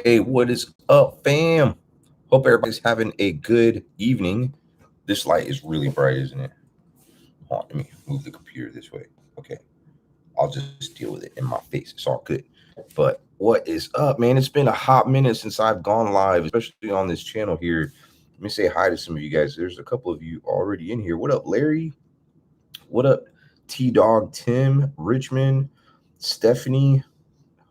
Hey, what is up, fam? Hope everybody's having a good evening. This light is really bright, isn't it? Hold on, let me move the computer this way. Okay, I'll just deal with it in my face. It's all good. But what is up, man? It's been a hot minute since I've gone live, especially on this channel here. Let me say hi to some of you guys. There's a couple of you already in here. What up, Larry? What up, T Dog Tim, Richmond, Stephanie?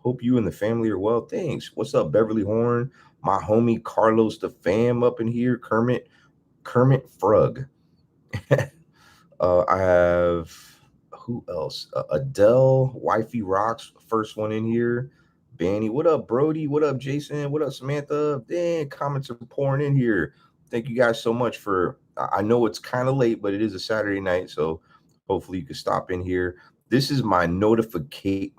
Hope you and the family are well. Thanks. What's up, Beverly Horn? My homie Carlos the fam up in here. Kermit Frug. I have who else? Adele, Wifey Rocks, first one in here. Banny, what up, Brody? What up, Jason? What up, Samantha? Dang, comments are pouring in here. Thank you guys so much for. I know it's kind of late, but it is a Saturday night, so hopefully you can stop in here. This is my notification.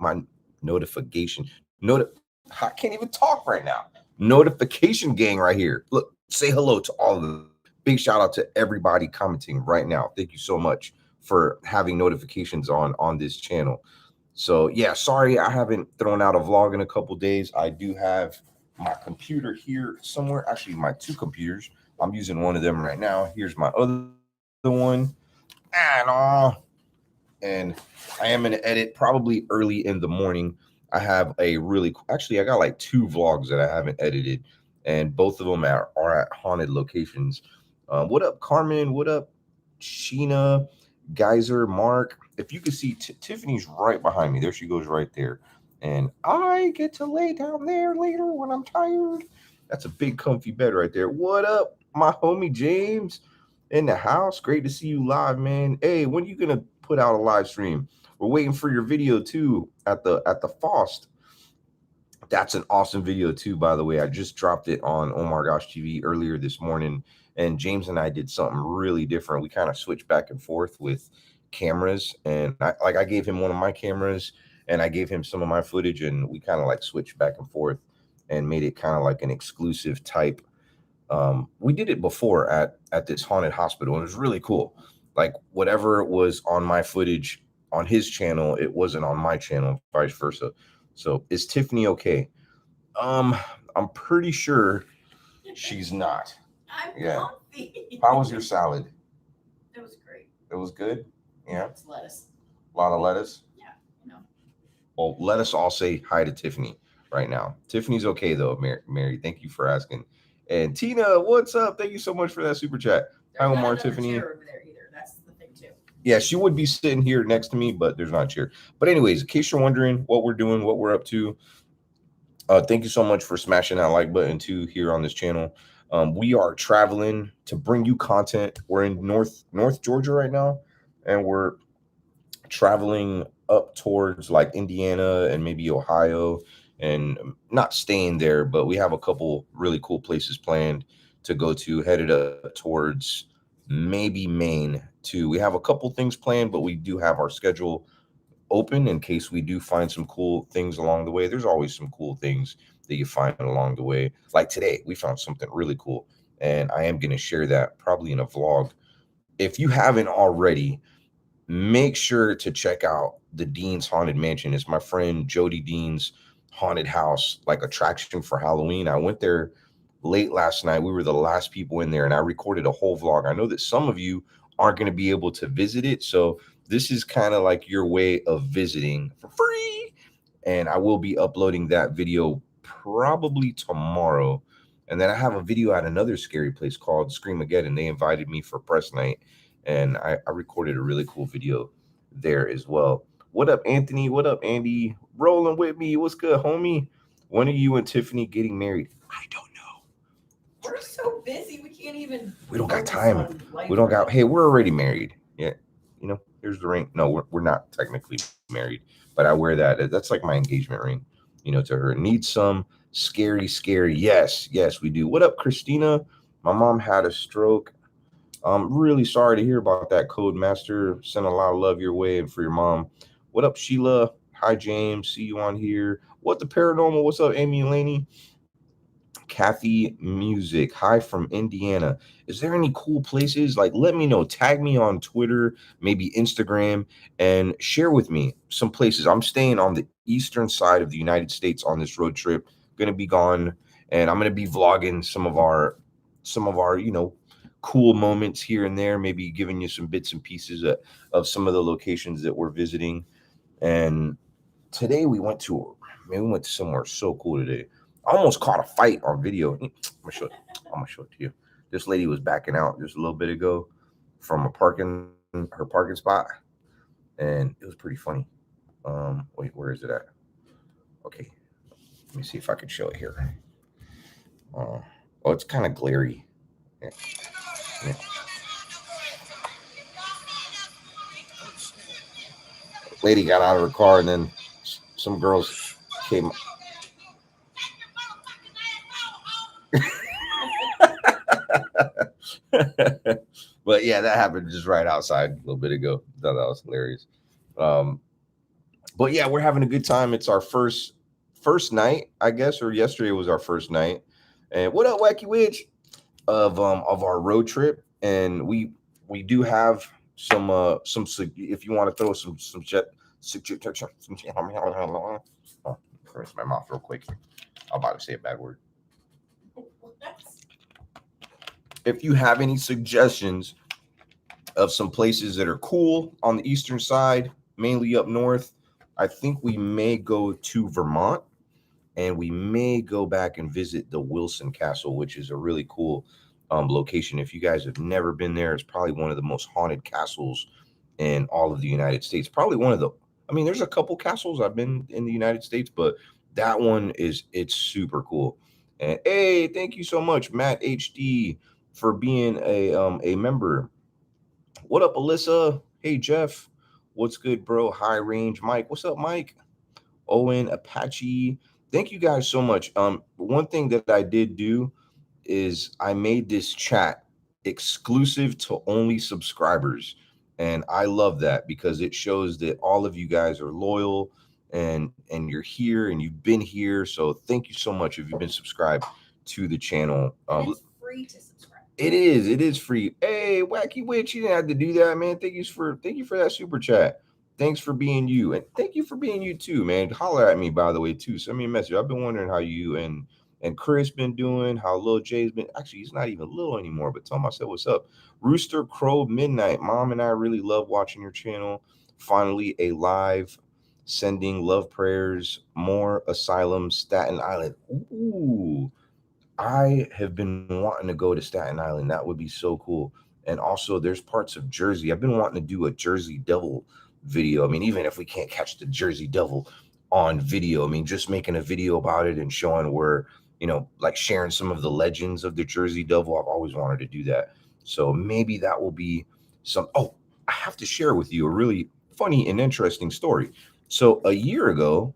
I can't even talk right now. Notification gang right here. Look, say hello to all of them. Big shout out to everybody commenting right now. Thank you so much for having notifications on this channel. So yeah, sorry I haven't thrown out a vlog in a couple days. I do have my computer here somewhere. Actually, my two computers. I'm using one of them right now. Here's my other one. And and I am going to edit probably early in the morning. I have a really actually I got like two vlogs that I haven't edited, and both of them are at haunted locations. What up, Carmen? What up, Sheena, Geyser, Mark? If you can see, Tiffany's right behind me. There she goes, right there. And I get to lay down there later when I'm tired. That's a big, comfy bed right there. What up, my homie James? In the house. Great to see you live, man. Hey, when are you gonna put out a live stream? We're waiting for your video too at the Faust. That's an awesome video too, by the way. I just dropped it on Oh My Gosh TV earlier this morning, and James and I did something really different. We kind of switched back and forth with cameras, and I gave him one of my cameras, and I gave him some of my footage, and we kind of like switched back and forth and made it kind of like an exclusive type. We did it before at this haunted hospital, and it was really cool. Like whatever was on my footage on his channel, it wasn't on my channel, vice versa. So is Tiffany okay? Um, I'm pretty sure she's not. I'm Yeah. comfy. How was your salad? It was great. It was good. Yeah. It's lettuce. A lot of lettuce. Yeah, you know. Well, let us all say hi to Tiffany right now. Tiffany's okay though, Mary. Thank you for asking. And Tina, what's up? Thank you so much for that super chat. Hi, There's not Omar, another Tiffany. chair over there either. That's the thing too. Yeah, she would be sitting here next to me, but there's not a chair. But anyways, in case you're wondering what we're doing, what we're up to, thank you so much for smashing that like button too here on this channel. We are traveling to bring you content. We're in North Georgia right now, and we're traveling up towards like Indiana and maybe Ohio, and not staying there, but we have a couple really cool places planned to go to, headed up towards maybe Maine too. We have a couple things planned, but we do have our schedule open in case we do find some cool things along the way. There's always some cool things that you find along the way. Like today, we found something really cool, and I am going to share that probably in a vlog. If you haven't already, make sure to check out the Dean's Haunted Mansion. It's my friend Jody Dean's haunted house, like attraction for Halloween. I went there late last night. We were the last people in there, and I recorded a whole vlog. I know that some of you aren't going to be able to visit it, so this is kind of like your way of visiting for free. And I will be uploading that video probably tomorrow. And then I have a video at another scary place called Screamageddon. They invited me for press night, and I recorded a really cool video there as well. What up, Anthony? What up, Andy? Rolling with me. What's good, homie? When are you and Tiffany getting married? I don't know. We're so busy we can't even. We don't got time. We don't got. Hey, we're already married. Yeah, here's the ring. No, we're not technically married, but I wear that. That's like my engagement ring. To her. Need some scary. Yes, we do. What up, Christina? My mom had a stroke. I'm really sorry to hear about that, Code Master. Send a lot of love your way and for your mom. What up, Sheila? Hi, James. See you on here. What the paranormal? What's up, Amy Laney? Kathy Music. Hi from Indiana. Is there any cool places? Like, let me know. Tag me on Twitter, maybe Instagram, and share with me some places. I'm staying on the eastern side of the United States on this road trip. gonna be gone, and I'm gonna be vlogging some of our cool moments here and there, maybe giving you some bits and pieces of some of the locations that we're visiting. And today we went to somewhere so cool today. I almost caught a fight on video. I'm gonna show it to you. This lady was backing out just a little bit ago from her parking spot, and it was pretty funny. Wait, where is it at? Okay, let me see if I can show it here. Oh, it's kind of glary. Yeah, yeah. Lady got out of her car, and then some girls came. But yeah, that happened just right outside a little bit ago. Thought that was hilarious. Um, but yeah, we're having a good time. It's our first night, I guess, or yesterday was our first night. And what up, Wacky Witch? Of our road trip, and we do have if you want to throw some jet. Oh, rinse my mouth real quick. I'm about to say a bad word. If you have any suggestions of some places that are cool on the eastern side, mainly up north, I think we may go to Vermont, and we may go back and visit the Wilson Castle, which is a really cool location. If you guys have never been there, it's probably one of the most haunted castles in all of the United States. Probably one of the, I mean, there's a couple castles I've been in the United States, but that one it's super cool. And hey, thank you so much, Matt HD, for being a member. What up, Alyssa? Hey, Jeff. What's good, bro? High range Mike. What's up, Mike? Owen, Apache. Thank you guys so much. One thing that I did do is I made this chat exclusive to only subscribers. And I love that because it shows that all of you guys are loyal and you're here and you've been here. So thank you so much if you've been subscribed to the channel. And it's free to subscribe. It is free. Hey, Wacky Witch, you didn't have to do that, man. Thank you for that super chat. Thanks for being you, and thank you for being you too, man. Holler at me, by the way, too. Send me a message. I've been wondering how you and Chris been doing, how Lil Jay's been. Actually, he's not even little anymore, but tell him I said what's up. Rooster Crow Midnight. Mom and I really love watching your channel. Finally, a live sending love prayers. More Asylum, Staten Island. Ooh, I have been wanting to go to Staten Island. That would be so cool. And also, there's parts of Jersey. I've been wanting to do a Jersey Devil video. I mean, even if we can't catch the Jersey Devil on video, I mean, just making a video about it and showing where, like sharing some of the legends of the Jersey Devil. I've always wanted to do that. So maybe that will be some. Oh, I have to share with you a really funny and interesting story. So a year ago,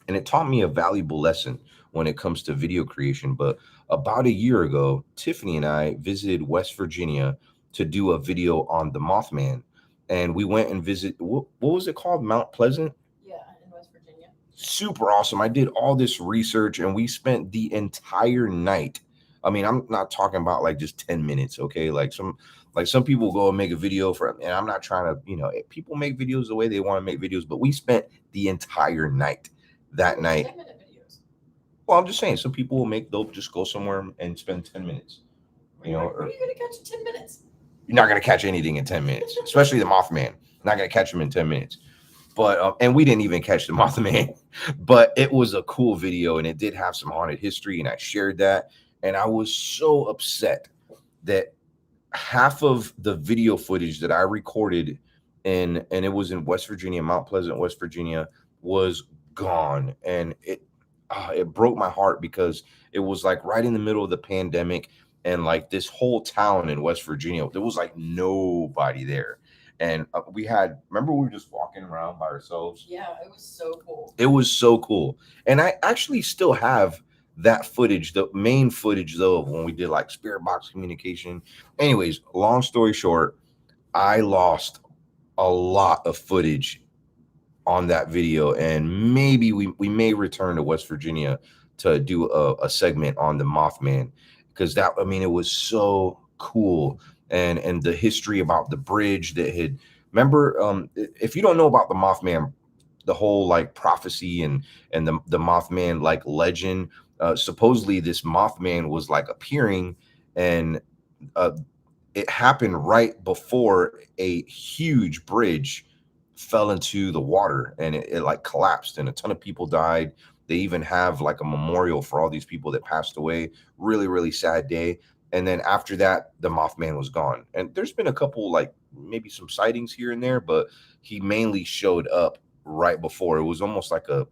and it taught me a valuable lesson when it comes to video creation. But about a year ago, Tiffany and I visited West Virginia to do a video on the Mothman, and we went and visit. What was it called? Mount Pleasant. Yeah, in West Virginia. Super awesome. I did all this research, and we spent the entire night. I mean, I'm not talking about like just 10 minutes, okay? Like some people go and make a video for, and I'm not trying to, people make videos the way they want to make videos, but we spent the entire night that night. 10-minute videos. Well, I'm just saying, some people they'll just go somewhere and spend 10 minutes. What are you going to catch in 10 minutes? You're not going to catch anything in 10 minutes, especially the Mothman. Not going to catch him in 10 minutes. But, and we didn't even catch the Mothman, but it was a cool video and it did have some haunted history, and I shared that. And I was so upset that half of the video footage that I recorded and it was in West Virginia, Mount Pleasant, West Virginia, was gone. And it broke my heart because it was like right in the middle of the pandemic, and like this whole town in West Virginia, there was like nobody there. And remember we were just walking around by ourselves. Yeah, it was so cool. It was so cool. And I actually still have that footage, the main footage though, of when we did like spirit box communication. Anyways, long story short, I lost a lot of footage on that video, and maybe we may return to West Virginia to do a segment on the Mothman, because it was so cool, and the history about the bridge that had, remember, if you don't know about the Mothman, the whole like prophecy and the Mothman like legend. Supposedly this Mothman was like appearing, and uh, it happened right before a huge bridge fell into the water, and it like collapsed and a ton of people died. They even have like a memorial for all these people that passed away. Really, really sad day. And then after that, the Mothman was gone. And there's been a couple like maybe some sightings here and there, but he mainly showed up right before. It was almost like a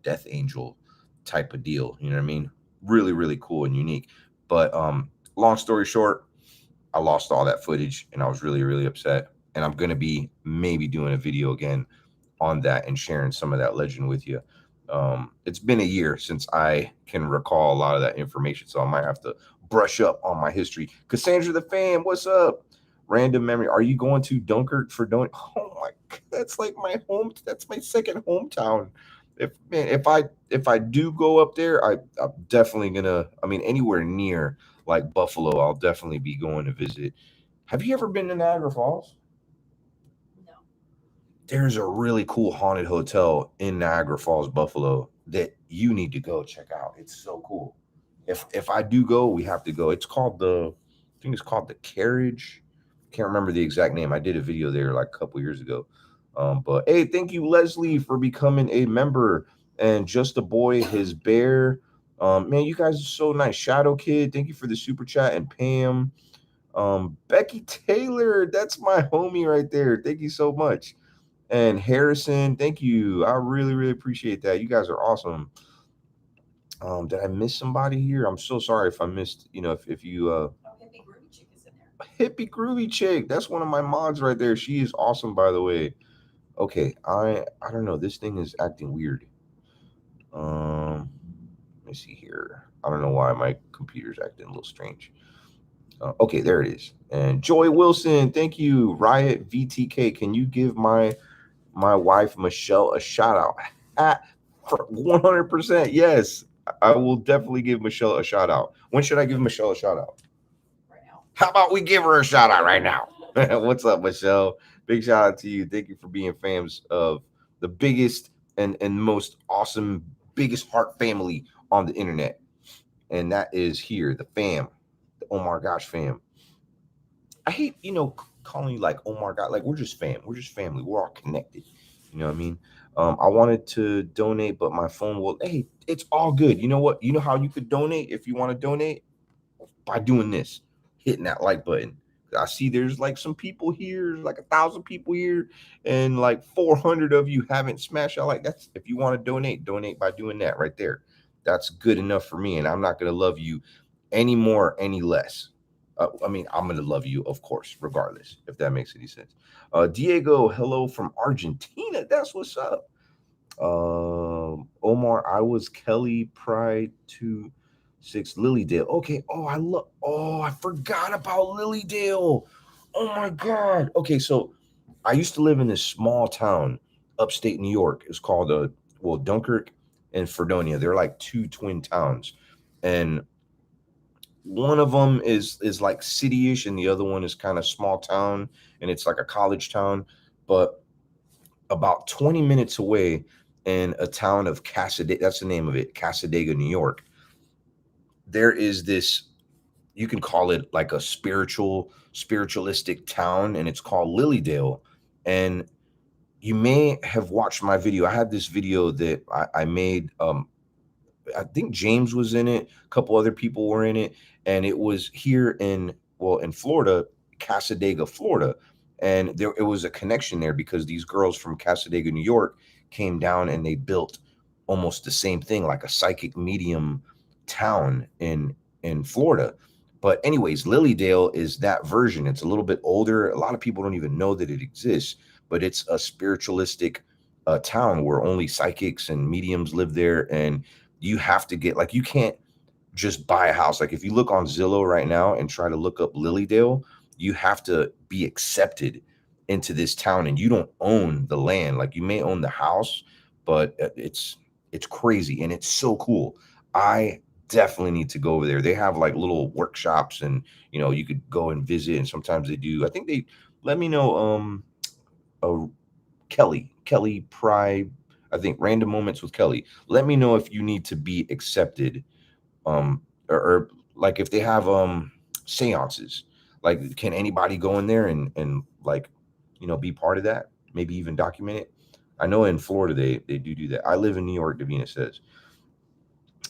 death angel type of deal. You know what I mean? Really, really cool and unique. But long story short, I lost all that footage and I was really, really upset. And I'm going to be maybe doing a video again on that and sharing some of that legend with you. It's been a year since I can recall a lot of that information, so I might have to brush up on my history. Cassandra the fan, what's up? Random memory. Are you going to Dunkirk for don't? Oh my, that's like my home. That's my second hometown. If man, if I do go up there, I'm definitely gonna. I mean, anywhere near like Buffalo, I'll definitely be going to visit. Have you ever been to Niagara Falls? No. There's a really cool haunted hotel in Niagara Falls, Buffalo that you need to go check out. It's so cool. If I do go, we have to go. It's called I think it's called the Carriage. Can't remember the exact name. I did a video there like a couple years ago. But hey, thank you, Leslie, for becoming a member. And just a boy, his bear. Man, you guys are so nice. Shadow Kid, thank you for the super chat. And Pam, Becky Taylor, that's my homie right there. Thank you so much. And Harrison, thank you. I really, really appreciate that. You guys are awesome. Did I miss somebody here? I'm so sorry if I missed, if you Oh, Hippie Groovy Chick is in there. hippie groovy chick. That's one of my mods right there. She is awesome, by the way. Okay, I don't know. This thing is acting weird. Let me see here. I don't know why my computer's acting a little strange. Okay, there it is. And Joy Wilson, thank you. Riot VTK, can you give my wife Michelle a shout out? For 100%, yes. I will definitely give Michelle a shout out. When should I give Michelle a shout out? Right now. How about we give her a shout out right now? What's up, Michelle? Big shout out to you. Thank you for being fans of the biggest and most awesome, biggest heart family on the internet. And that is here, the fam, the Omar Gosh fam. I hate, calling you like Omar God. Like we're just fam. We're just family. We're all connected. You know what I mean? I wanted to donate, but my phone will. Hey, it's all good. You know what? You know how you could donate if you want to donate by doing this, hitting that like button. I see there's like some people here, like 1,000 people here, and like 400 of you haven't smashed out. Like that's if you want to donate by doing that right there. That's good enough for me, and I'm not gonna love you any more, any less. I mean, I'm gonna love you, of course, regardless, if that makes any sense. Diego, hello from Argentina. That's what's up. Omar, I was Kelly Pride 2 6 Lilydale. Okay. I forgot about Lilydale. Oh my god. Okay, so I used to live in this small town upstate New York. It's called Dunkirk and Fredonia. They're like two twin towns. And one of them is like city-ish and the other one is kind of small town and it's like a college town. But about 20 minutes away in a town of Casadega, that's the name of it, Casadega, New York, there is this, you can call it like a spiritualistic town, and it's called Lilydale. And you may have watched my video. I had this video that I made. I think James was in it, a couple other people were in it, and it was here in Florida, Casadega, Florida. And there it was a connection there because these girls from Casadega, New York came down and they built almost the same thing, like a psychic medium town in Florida. But anyways, Lilydale is that version. It's a little bit older. A lot of people don't even know that it exists, but it's a spiritualistic town where only psychics and mediums live there, and you have to get like you can't just buy a house. Like if you look on Zillow right now and try to look up Lilydale, you have to be accepted into this town and you don't own the land. Like you may own the house, but it's crazy and it's so cool. I definitely need to go over there. They have like little workshops and you could go and visit, and sometimes they do. I think they let me know uh Kelly Pry I think random moments with Kelly. Let me know if you need to be accepted, or like if they have seances. Like, can anybody go in there and like, be part of that? Maybe even document it. I know in Florida they do that. I live in New York. Davina says.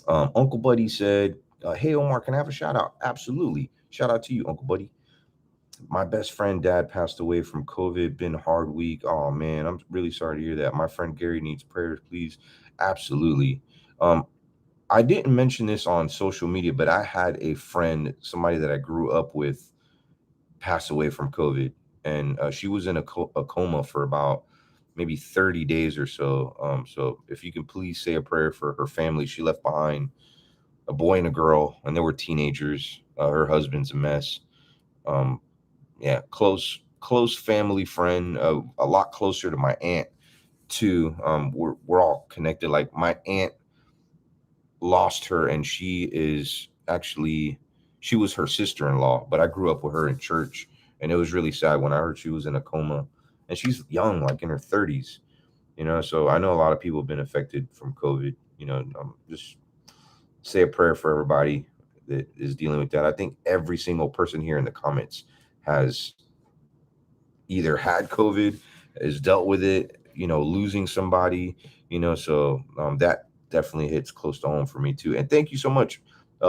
Uncle Buddy said, "Hey Omar, can I have a shout out?" Absolutely. Shout out to you, Uncle Buddy. My best friend dad passed away from COVID. Been a hard week. Oh man, I'm really sorry to hear that. My friend Gary needs prayers, please. Absolutely. Um, I didn't mention this on social media, but I had a friend, somebody that I grew up with, pass away from COVID, and she was in a coma for about maybe 30 days or so. So if you can please say a prayer for her family. She left behind a boy and a girl, and they were teenagers. Her husband's a mess. Um, yeah, close family friend, a lot closer to my aunt too. We're all connected. Like, my aunt lost her, and she was her sister-in-law, but I grew up with her in church, and it was really sad when I heard she was in a coma, and she's young, like in her 30s. So I know a lot of people have been affected from COVID. Just say a prayer for everybody that is dealing with that. I think every single person here in the comments has either had COVID, has dealt with it, losing somebody, so that definitely hits close to home for me too. And thank you so much.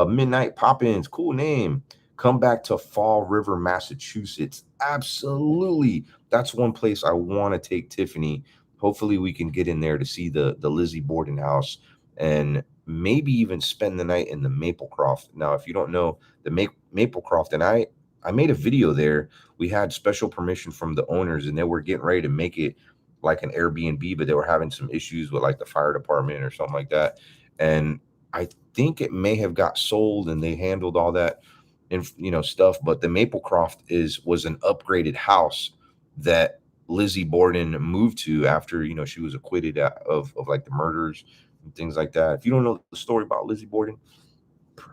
Midnight Pop-ins, cool name. Come back to Fall River, Massachusetts. Absolutely. That's one place I want to take Tiffany. Hopefully we can get in there to see the Lizzie Borden house, and maybe even spend the night in the Maplecroft. Now, if you don't know the Maplecroft, and I made a video there. We had special permission from the owners, and they were getting ready to make it like an Airbnb, but they were having some issues with like the fire department or something like that. And I think it may have got sold, and they handled all that and stuff. But the Maplecroft was an upgraded house that Lizzie Borden moved to after she was acquitted of like the murders and things like that. If you don't know the story about Lizzie Borden,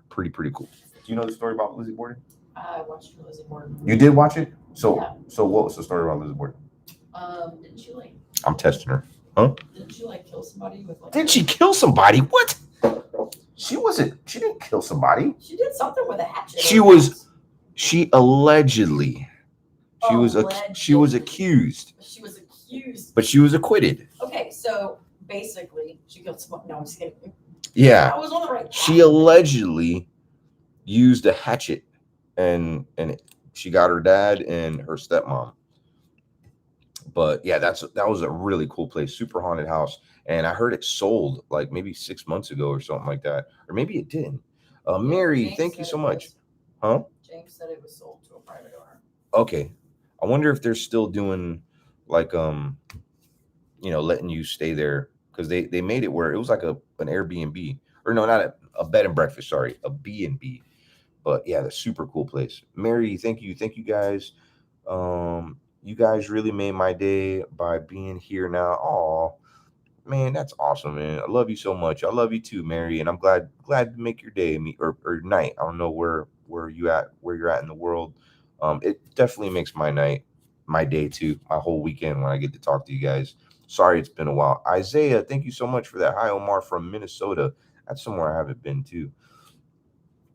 pretty cool. Do you know the story about Lizzie Borden? I watched the Lizzie Borden. You did watch it? Yeah. So what was the story about Lizzie Borden? Didn't she like? I'm testing her. Huh? Didn't she like kill somebody with like? Did she kill somebody? What? She didn't kill somebody. She did something with a hatchet. She allegedly. She was accused. She was accused. But she was acquitted. Okay, so basically, she killed someone. No, I'm just kidding. Yeah. I was on the right path. She allegedly used a hatchet, and she got her dad and her stepmom. But yeah, that was a really cool place, super haunted house, and I heard it sold like maybe 6 months ago or something like that, or maybe it didn't. Mary, James thank you said so it much. was. Huh? James said it was sold to a private owner. Okay, I wonder if they're still doing like letting you stay there, because they made it where it was like an Airbnb, or no, not a bed and breakfast. Sorry, a B&B. But yeah, the super cool place. Mary, thank you guys. You guys really made my day by being here now. Oh man, that's awesome, man. I love you so much. I love you too, Mary, and I'm glad to make your day, or night. I don't know where you're at in the world. It definitely makes my night, my day too, my whole weekend when I get to talk to you guys. Sorry it's been a while. Isaiah, thank you so much for that. Hi, Omar from Minnesota. That's somewhere I haven't been to.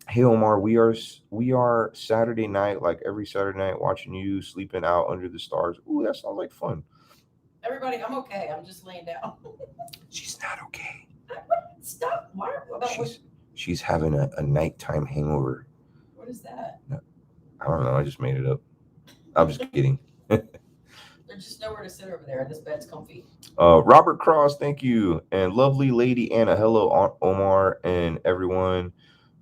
Hey Omar, we are Saturday night, like every Saturday night, watching you sleeping out under the stars. Ooh, that sounds like fun. Everybody, I'm okay. I'm just laying down. She's not okay. Stop. She's having a nighttime hangover. What is that? I don't know. I just made it up. I'm just kidding. There's just nowhere to sit over there, and this bed's comfy. Robert Cross, thank you, and lovely lady Anna. Hello, Omar and everyone.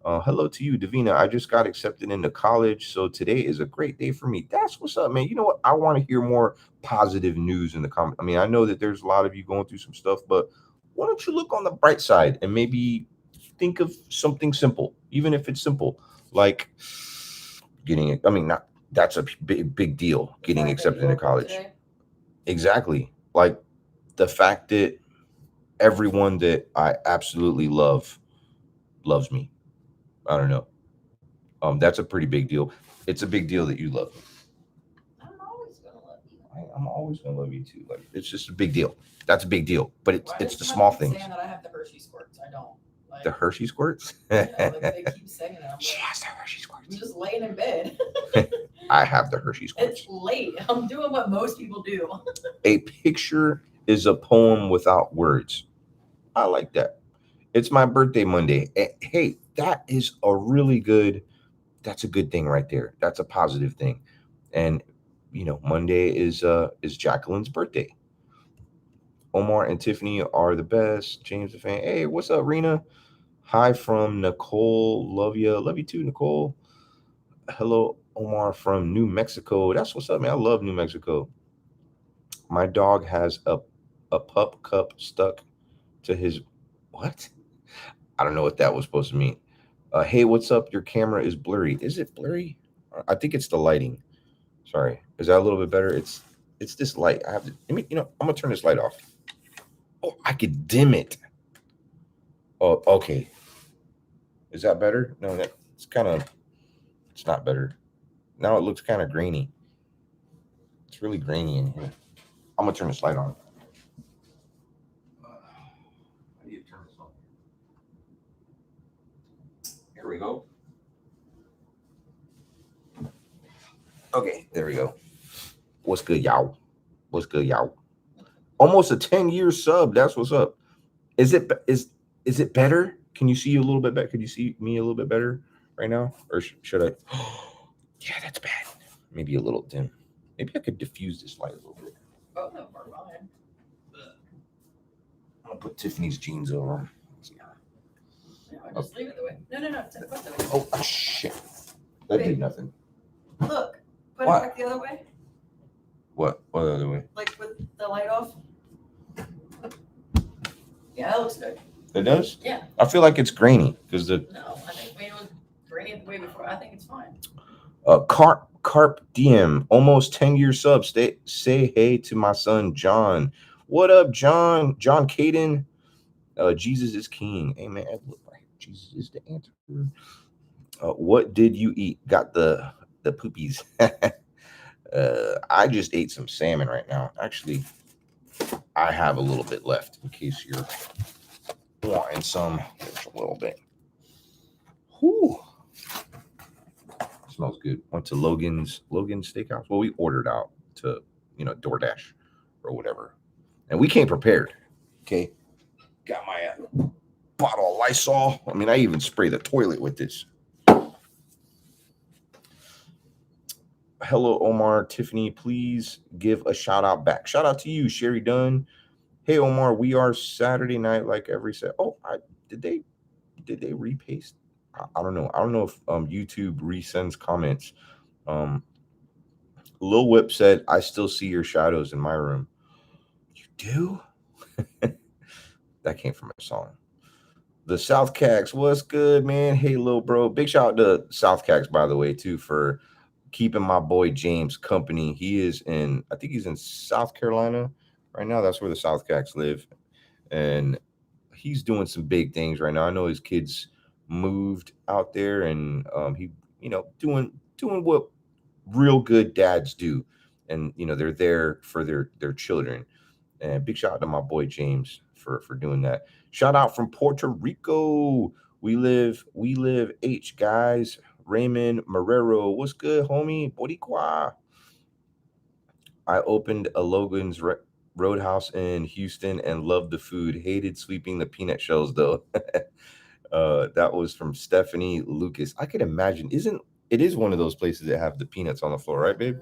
Hello to you, Davina. I just got accepted into college, so today is a great day for me. That's what's up, man. You know what? I want to hear more positive news in the comment. I mean, I know that there's a lot of you going through some stuff, but why don't you look on the bright side and maybe think of something simple, even if it's simple, like getting it. I mean, not that's a big deal, getting accepted into college. Exactly. Like the fact that everyone that I absolutely love loves me. I don't know. That's a pretty big deal. It's a big deal that you love me. I'm always gonna love you. I'm always gonna love you too. Like it's just a big deal. That's a big deal. But Why it's does the you have to small keep things. saying that I have the Hershey squirts? I don't. The Like, Hershey squirts. yeah, like they keep saying it. I'm She like, has the Hershey I'm squirts. just laying in bed. I have the Hershey It's squirts. late. I'm doing what most people do. A picture is a poem without words. I like that. It's my birthday Monday. Hey, that is a really good. That's a good thing right there. That's a positive thing. And Monday is Jacqueline's birthday. Omar and Tiffany are the best. James the fan. Hey, what's up, Rena? Hi from Nicole. Love you too, Nicole. Hello, Omar from New Mexico. That's what's up, man. I love New Mexico. My dog has a pup cup stuck to his what? I don't know what that was supposed to mean. Hey, what's up? Your camera is blurry. Is it blurry? I think it's the lighting. Sorry. Is that a little bit better? It's this light. I have to. I'm gonna turn this light off. Oh, I could dim it. Oh, okay. Is that better? No, that it's kind of. It's not better. Now it looks kind of grainy. It's really grainy in here. I'm gonna turn this light on. How do you turn this on? Here we go. Okay, there we go. What's good, y'all? What's good, y'all? Almost a 10-year sub. That's what's up. Is it better? Can you see you a little bit better? Could you see me a little bit better right now, or should I? Yeah, that's bad. Maybe a little dim. Maybe I could diffuse this light a little bit. Oh no, we're fine. I'm gonna put Tiffany's jeans over. No, I just leave it the way. No. Put it the way. Oh shit! That did nothing. Look, put What? it back the other way. What? What other way? Like with the light off. Yeah, that looks good. It does. Yeah. I feel like it's grainy because the No, I think it was grainy the way before. I think it's fine. Carp DM almost 10-year sub. Say hey to my son John. What up, John? John Caden. Jesus is king. Amen. Jesus is the answer. What did you eat? Got the poopies. I just ate some salmon right now. Actually, I have a little bit left in case you're wanting some. There's a little bit. Whew. Smells good. Went to Logan's Steakhouse. Well, we ordered out to DoorDash or whatever, and we came prepared. Okay, got my bottle of Lysol. I mean, I even spray the toilet with this. Hello, Omar, Tiffany. Please give a shout out back. Shout out to you, Sherry Dunn. Hey, Omar, we are Saturday night like every set. Oh, did they repaste? I don't know. I don't know if YouTube resends comments. Lil Whip said, "I still see your shadows in my room." You do? That came from a song. The South Cags, what's good, man? Hey, little bro. Big shout out to South Cags, by the way, too, for keeping my boy James company. I think he's in South Carolina right now. That's where the South Cags live. And he's doing some big things right now. I know his kids moved out there, and he, doing what real good dads do, and they're there for their children. And big shout out to my boy James for doing that. Shout out from Puerto Rico. We live H guys. Raymond Marrero, what's good, homie? Boricua. I opened a Logan's Roadhouse in Houston and loved the food. Hated sweeping the peanut shells though. That was from Stephanie Lucas. I could imagine. It is one of those places that have the peanuts on the floor, right, babe?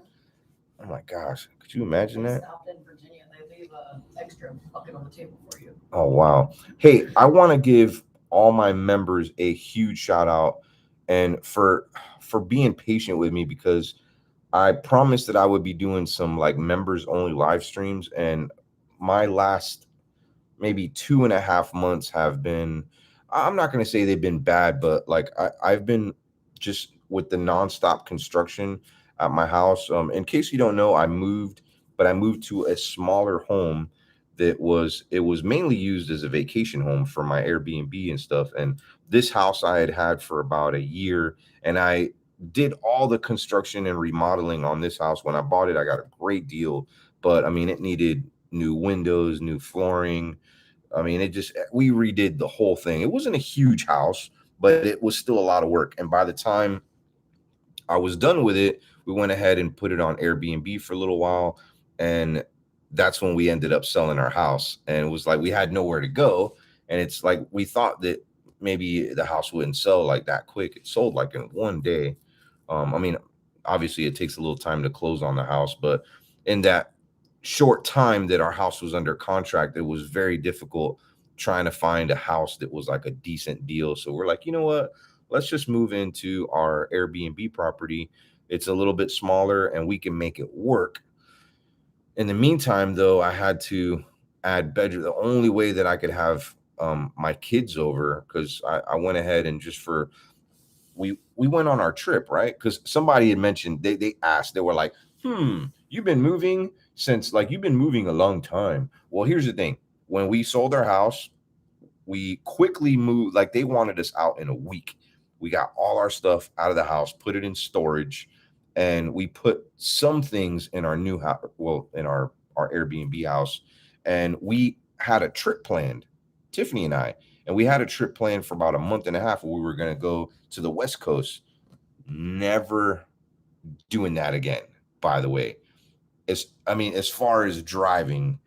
Oh my gosh, could you imagine that? Stopped in Virginia. They leave an extra bucket on the table for you. Oh wow. Hey, I want to give all my members a huge shout out and for being patient with me because I promised that I would be doing some like members only live streams, and my last maybe 2.5 months have been, I'm not going to say they've been bad, but like I've been just with the nonstop construction at my house. In case you don't know, but I moved to a smaller home it was mainly used as a vacation home for my Airbnb and stuff. And this house I had for about a year, and I did all the construction and remodeling on this house. When I bought it, I got a great deal, but I mean, it needed new windows, new flooring. I mean, it just, we redid the whole thing. It wasn't a huge house, but it was still a lot of work. And by the time I was done with it, we went ahead and put it on Airbnb for a little while. And that's when we ended up selling our house. And it was like we had nowhere to go. And it's like we thought that maybe the house wouldn't sell like that quick. It sold like in one day. I mean, obviously it takes a little time to close on the house, but in that short time that our house was under contract, it was very difficult trying to find a house that was like a decent deal. So we're like, you know what? Let's just move into our Airbnb property. It's a little bit smaller and we can make it work. In the meantime, though, I had to add bedroom. The only way that I could have my kids over, because I went ahead and just for we went on our trip, right? Because somebody had mentioned, they asked, they were like, you've been moving since, like, you've been moving a long time. Well, here's the thing. When we sold our house, we quickly moved. Like, they wanted us out in a week. We got all our stuff out of the house, put it in storage, and we put some things in our new house, well, in our Airbnb house. And we had a trip planned, Tiffany and I, and we had a trip planned for about a month and a half where we were going to go to the West Coast. Never doing that again, by the way. I mean, as far as driving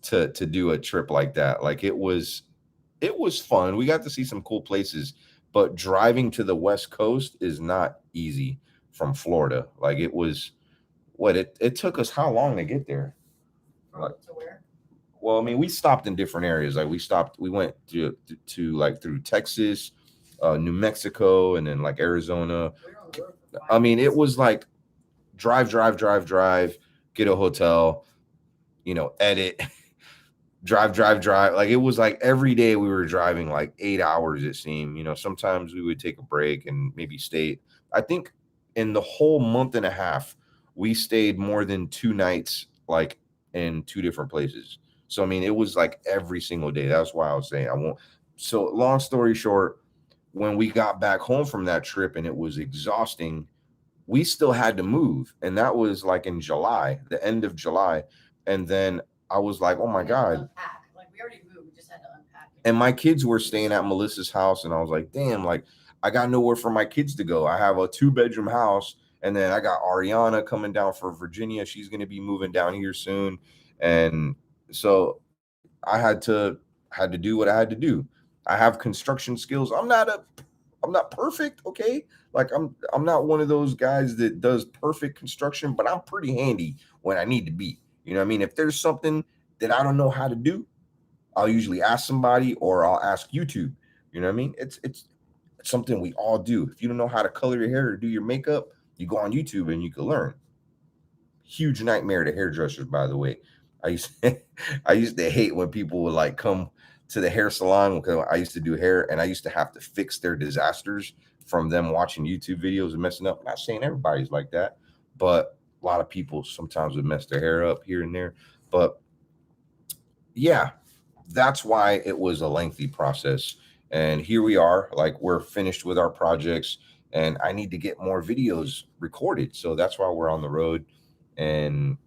to do a trip like that, like, it was fun. We got to see some cool places, but driving to the West Coast is not easy from Florida. Like, it was, it took us how long to get there? From Like, to where? well, I mean, we stopped in different areas. Like, we went to like through Texas, New Mexico, and then like Arizona. We were on the road for I five mean, it months. was like drive, drive, drive, drive, get a hotel, edit, drive, drive, drive. Like, it was like every day we were driving like 8 hours, it seemed. Sometimes we would take a break and maybe stay. I think in the whole month and a half, we stayed more than 2 nights, like in two different places. So I mean, it was like every single day. That's why I was saying I won't. So long story short, when we got back home from that trip and it was exhausting, we still had to move. And that was like in July, the end of July. And then I was like, oh my We had to God. unpack. Like we already moved. We just had to unpack And and my kids were staying at Melissa's house. And I was like, damn, like, I got nowhere for my kids to go. I have a 2 bedroom house. And then I got Ariana coming down for Virginia. She's going to be moving down here soon. And so I had to do what I had to do. I have construction skills. I'm not perfect, okay? Like, I'm not one of those guys that does perfect construction, but I'm pretty handy when I need to be. You know what I mean? If there's something that I don't know how to do, I'll usually ask somebody or I'll ask YouTube. You know what I mean? It's something we all do. If you don't know how to color your hair or do your makeup, you go on YouTube and you can learn. Huge nightmare to hairdressers, by the way. I used I used to hate when people would like come to the hair salon because I used to do hair and I used to have to fix their disasters from them watching YouTube videos and messing up. I'm not saying everybody's like that, but a lot of people sometimes would mess their hair up here and there. But yeah, that's why it was a lengthy process. And here we are, like, we're finished with our projects, and I need to get more videos recorded. So that's why we're on the road, and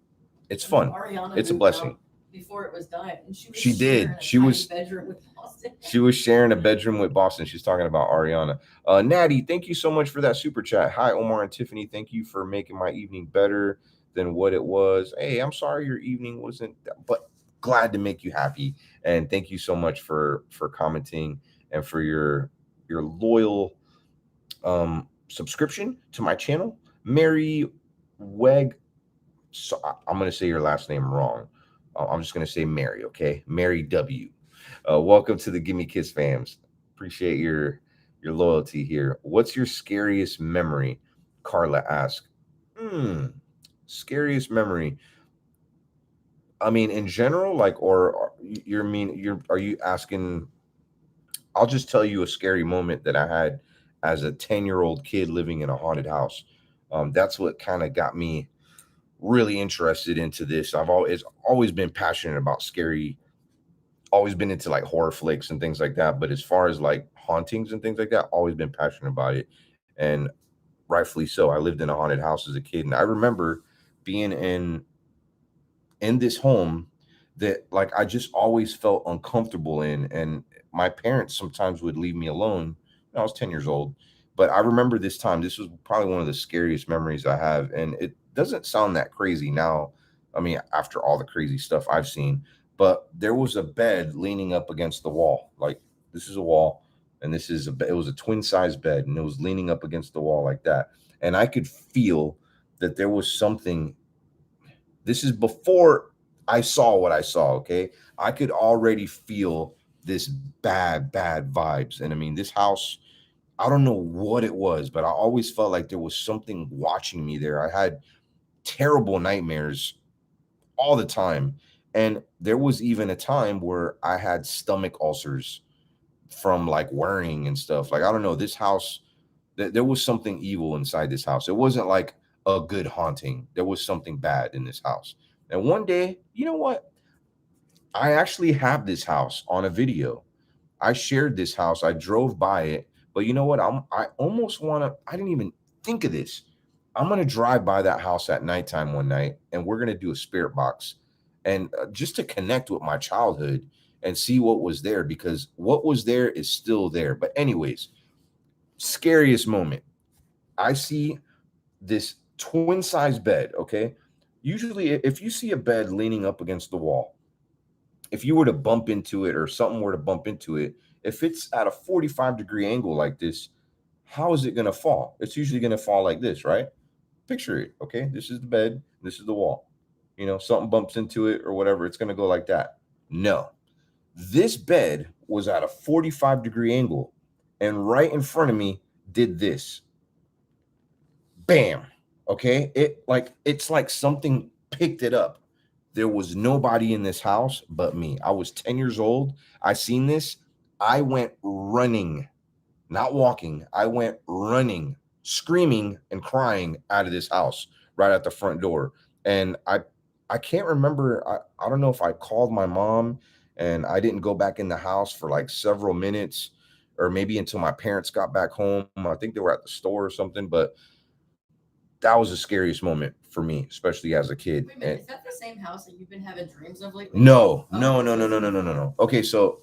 it's I mean, fun. Ariana It's a moved blessing. out before it was done, and she was She sharing did. a She tiny was bedroom with Boston. she was sharing a bedroom with Boston. She's talking about Ariana. Natty, thank you so much for that super chat. Hi, Omar and Tiffany. Thank you for making my evening better than what it was. Hey, I'm sorry your evening wasn't, but glad to make you happy. And thank you so much for commenting and for your loyal subscription to my channel. Mary Weg. So I'm gonna say your last name wrong. I'm just gonna say Mary, okay? Mary W. Welcome to the Gimme Kiss fams. Appreciate your loyalty here. What's your scariest memory? Carla asked. Hmm. Scariest memory. I mean, in general, like, or you're are you asking? I'll just tell you a scary moment that I had as a 10-year-old kid living in a haunted house. That's what kind of got me really interested into this. I've always been passionate about scary, always been into like horror flicks and things like that. But as far as like hauntings and things like that, always been passionate about it. And rightfully so. I lived in a haunted house as a kid, and I remember being in this home that like I just always felt uncomfortable in, and my parents sometimes would leave me alone when I was 10 years old. But I remember this time, this was probably one of the scariest memories I have, and it doesn't sound that crazy now. I mean, after all the crazy stuff I've seen, but there was a bed leaning up against the wall. Like, this is a wall, and this is it was a twin size bed, and it was leaning up against the wall like that, and I could feel that there was something. This is before I saw what I saw, okay? I could already feel this bad vibes. And I mean, this house, I don't know what it was, but I always felt like there was something watching me there. I had terrible nightmares all the time. And there was even a time where I had stomach ulcers from like worrying and stuff. Like, I don't know, this house, there was something evil inside this house. It wasn't like a good haunting. There was something bad in this house. And one day, you know what? I actually have this house on a video. I shared this house. I drove by it. But you know what? I almost want to I didn't even think of this. I'm going to drive by that house at nighttime one night, and we're going to do a spirit box, and just to connect with my childhood and see what was there, because what was there is still there. But anyways, scariest moment. I see this twin size bed, okay? Usually, if you see a bed leaning up against the wall, if you were to bump into it or something were to bump into it, if it's at a 45-degree angle like this, how is it going to fall? It's usually going to fall like this, right? Picture it, okay? This is the bed, this is the wall. Something bumps into it or whatever, it's going to go like that. No. This bed was at a 45-degree angle, and right in front of me did this. Bam. Okay? It's like something picked it up. There was nobody in this house but me. I was 10 years old. I seen this. I went running, not walking. I went running, screaming and crying out of this house right at the front door. And I can't remember. I don't know if I called my mom and I didn't go back in the house for like several minutes, or maybe until my parents got back home. I think they were at the store or something, but that was the scariest moment for me, especially as a kid. Wait a minute, is that the same house that you've been having dreams of lately? No, Oh, no, no, no, no, no, no, no, no. Okay, so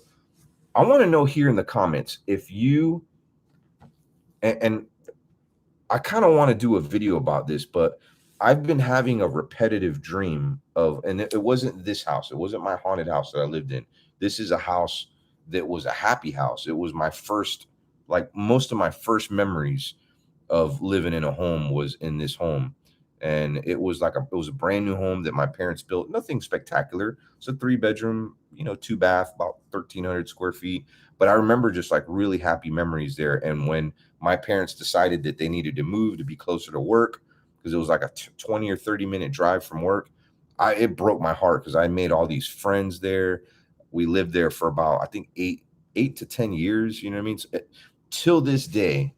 I want to know here in the comments if you and I kind of want to do a video about this, but I've been having a repetitive dream of, and it wasn't this house. It wasn't my haunted house that I lived in. This is a house that was a happy house. It was my first, like most of my first memories of living in a home was in this home. And it was a brand new home that my parents built. Nothing spectacular. It's a 3-bedroom, 2 bath, about 1,300 square feet. But I remember just like really happy memories there. And when my parents decided that they needed to move to be closer to work, because it was like a 20 or 30-minute drive from work, it broke my heart because I made all these friends there. We lived there for about, I think, eight to 10 years. You know what I mean? So, till this day,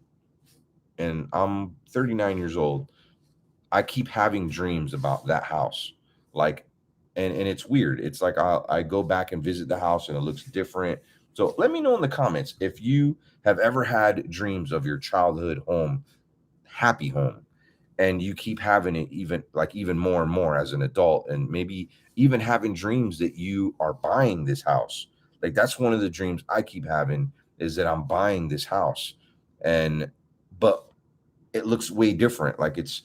and I'm 39 years old, I keep having dreams about that house. Like, and it's weird. It's like I go back and visit the house and it looks different. So let me know in the comments if you have ever had dreams of your childhood home, happy home, and you keep having it even more and more as an adult, and maybe even having dreams that you are buying this house. Like, that's one of the dreams I keep having, is that I'm buying this house. And but it looks way different. Like, it's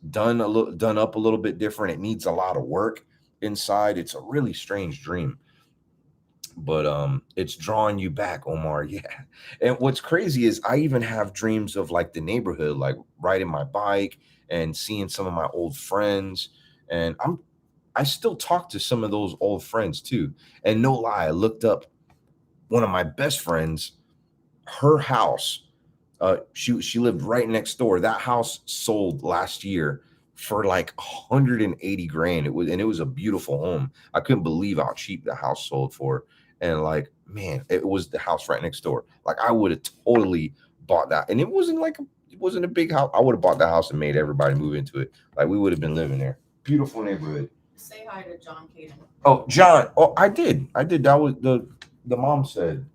done up a little bit different. It needs a lot of work inside. It's a really strange dream, but it's drawing you back, Omar. Yeah. And what's crazy is I even have dreams of like the neighborhood, like riding my bike and seeing some of my old friends. And I still talk to some of those old friends too. And no lie, I looked up one of my best friends, her house. She lived right next door. That house sold last year for like 180 grand. It was a beautiful home. I couldn't believe how cheap the house sold for. And like, man, it was the house right next door. Like, I would have totally bought that. And it wasn't a big house. I would have bought the house and made everybody move into it. Like, we would have been living there. Beautiful neighborhood. Say hi to John Caden. Oh, John. Oh, I did. That was the mom said.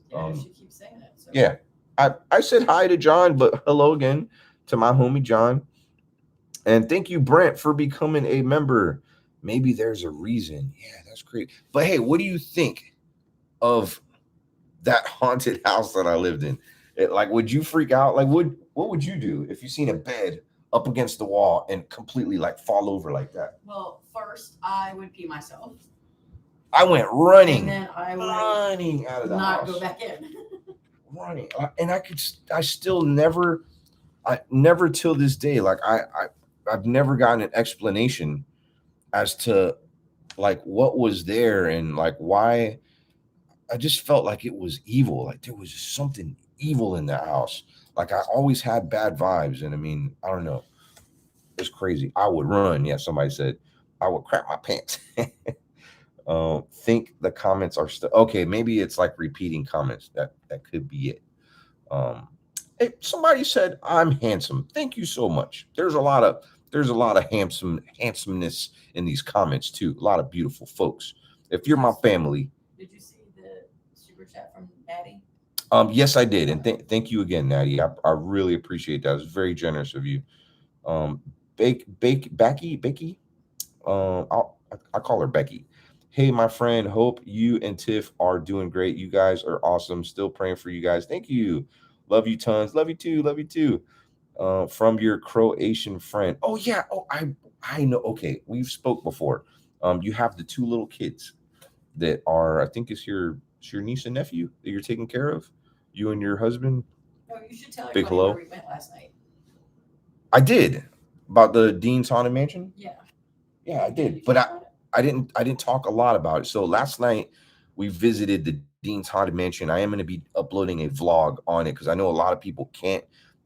Yeah, she keeps saying it. So. Yeah. I said hi to John, but hello again to my homie John. And thank you, Brent, for becoming a member. Maybe there's a reason. Yeah, that's great. But hey, what do you think of that haunted house that I lived in? Like, would you freak out? Like, what would you do if you seen a bed up against the wall and completely like fall over like that? Well, first I would pee myself, I went and running, then I would running out of the not house, go back in. running, and I still never, I never till this day, like I've never gotten an explanation as to like what was there and like why. I just felt like it was evil. Like there was just something evil in that house. Like I always had bad vibes, and I mean, I don't know. It's crazy. I would run. Yeah, somebody said I would crap my pants. Think the comments are still okay. Maybe it's like repeating comments. That could be it. Um, hey, somebody said I'm handsome. Thank you so much. There's a lot of handsomeness in these comments too. A lot of beautiful folks. If you're my family, Did you see the super chat from Daddy? yes, I did, and thank you again, Natty. I really appreciate that. It was very generous of you. Um, Becky. I call her Becky. Hey, my friend. Hope you and Tiff are doing great. You guys are awesome. Still praying for you guys. Thank you. Love you tons. Love you too. Love you too. From your Croatian friend. Oh yeah. Oh, I know. Okay, we've spoke before. You have the two little kids that are. I think it's your niece and nephew that you're taking care of. You and your husband. No, you should tell Big everybody where hello. we went last night. I did about the Dean's Haunted Mansion. Yeah. Yeah, I Did you did, but talk I about it? I didn't I didn't talk a lot about it. So last night we visited the Dean's Haunted Mansion. I am going to be uploading a vlog on it because I know a lot of people can't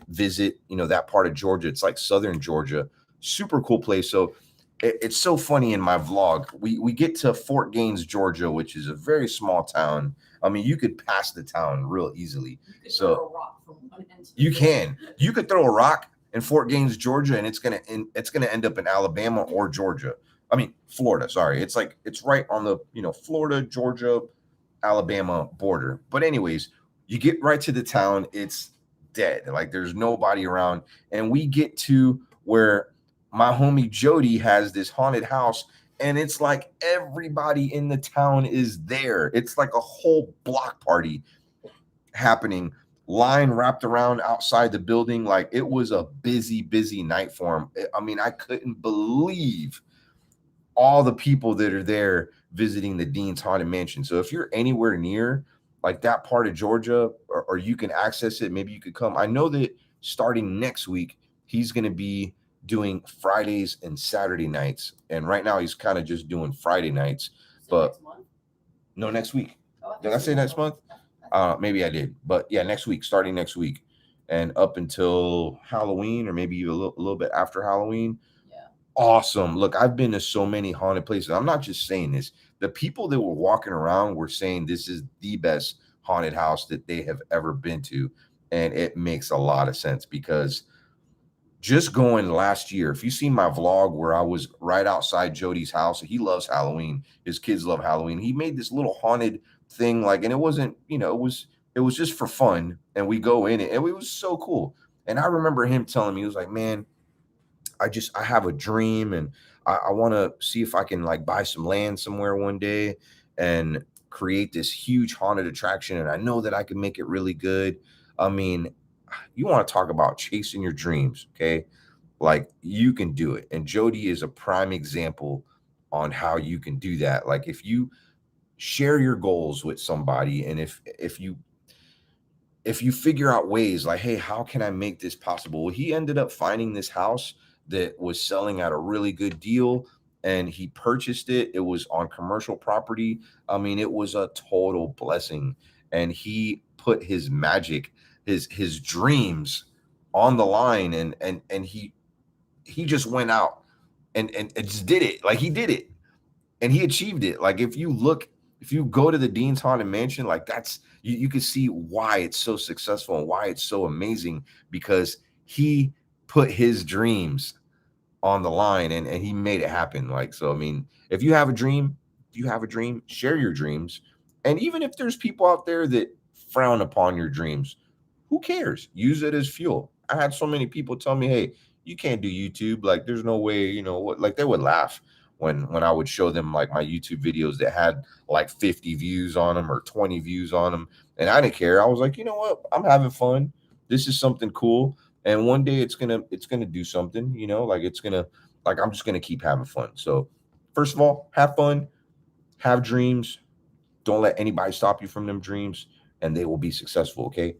visit, that part of Georgia. It's like southern Georgia, super cool place. So it's so funny in my vlog. We get to Fort Gaines, Georgia, which is a very small town. I mean, you could pass the town real easily. You could So throw a rock from one end to you the other. can. You could throw a rock in Fort Gaines, Georgia, and it's gonna end up in Alabama or Georgia. I mean, Florida. Sorry, it's right on the Florida, Georgia, Alabama border. But anyways, you get right to the town. It's dead. Like there's nobody around, and we get to where my homie Jody has this haunted house. And it's like everybody in the town is there. It's like a whole block party happening, line wrapped around outside the building. Like it was a busy night for him. I mean, I couldn't believe all the people that are there visiting the Dean's Haunted Mansion. So if you're anywhere near like that part of Georgia, or you can access it, maybe you could come. I know that starting next week, he's going to be doing Fridays and Saturday nights. And right now he's kind of just doing Friday nights, So but next month? no, next week. Oh, I Did thought I you say said next month? Maybe I did, but yeah, next week, starting next week, and up until Halloween, or maybe even a little bit after Halloween. Yeah. Awesome. Look, I've been to so many haunted places. I'm not just saying this. The people that were walking around were saying this is the best haunted house that they have ever been to, and it makes a lot of sense because just going last year, if you see my vlog where I was right outside Jody's house, he loves Halloween. His kids love Halloween. He made this little haunted thing, like, and it wasn't, it was just for fun. And we go in it, and it was so cool. And I remember him telling me, he was like, man, I have a dream, and I want to see if I can like buy some land somewhere one day and create this huge haunted attraction. And I know that I can make it really good. I mean, you want to talk about chasing your dreams, okay? Like you can do it. And Jody is a prime example on how you can do that. Like if you share your goals with somebody, and if you figure out ways like, hey, how can I make this possible? Well, he ended up finding this house that was selling at a really good deal, and he purchased it. It was on commercial property. I mean, it was a total blessing. And he put his magic, his dreams on the line, and he just went out and just did it. Like he did it, and he achieved it. Like if you go to the Dean's Haunted Mansion, like that's you can see why it's so successful and why it's so amazing, because he put his dreams on the line, and he made it happen. Like, so I mean, if you have a dream, share your dreams. And even if there's people out there that frown upon your dreams, who cares? Use it as fuel. I had so many people tell me, hey, you can't do YouTube. Like, there's no way, what, like they would laugh when I would show them like my YouTube videos that had like 50 views on them or 20 views on them. And I didn't care. I was like, you know what? I'm having fun. This is something cool. And one day it's gonna do something, like it's gonna, like, I'm just gonna keep having fun. So first of all, have fun, have dreams. Don't let anybody stop you from them dreams, and they will be successful. Okay,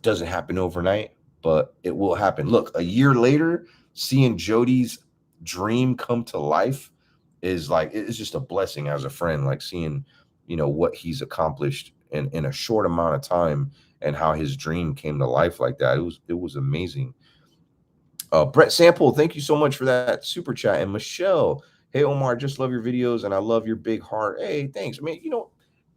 doesn't happen overnight, but it will happen. Look, a year later, seeing Jody's dream come to life is like, it's just a blessing as a friend, like seeing, what he's accomplished in a short amount of time and how his dream came to life like that. It was amazing. Brett Sample, thank you so much for that super chat. And Michelle, hey Omar, just love your videos and I love your big heart. Hey, thanks. I mean,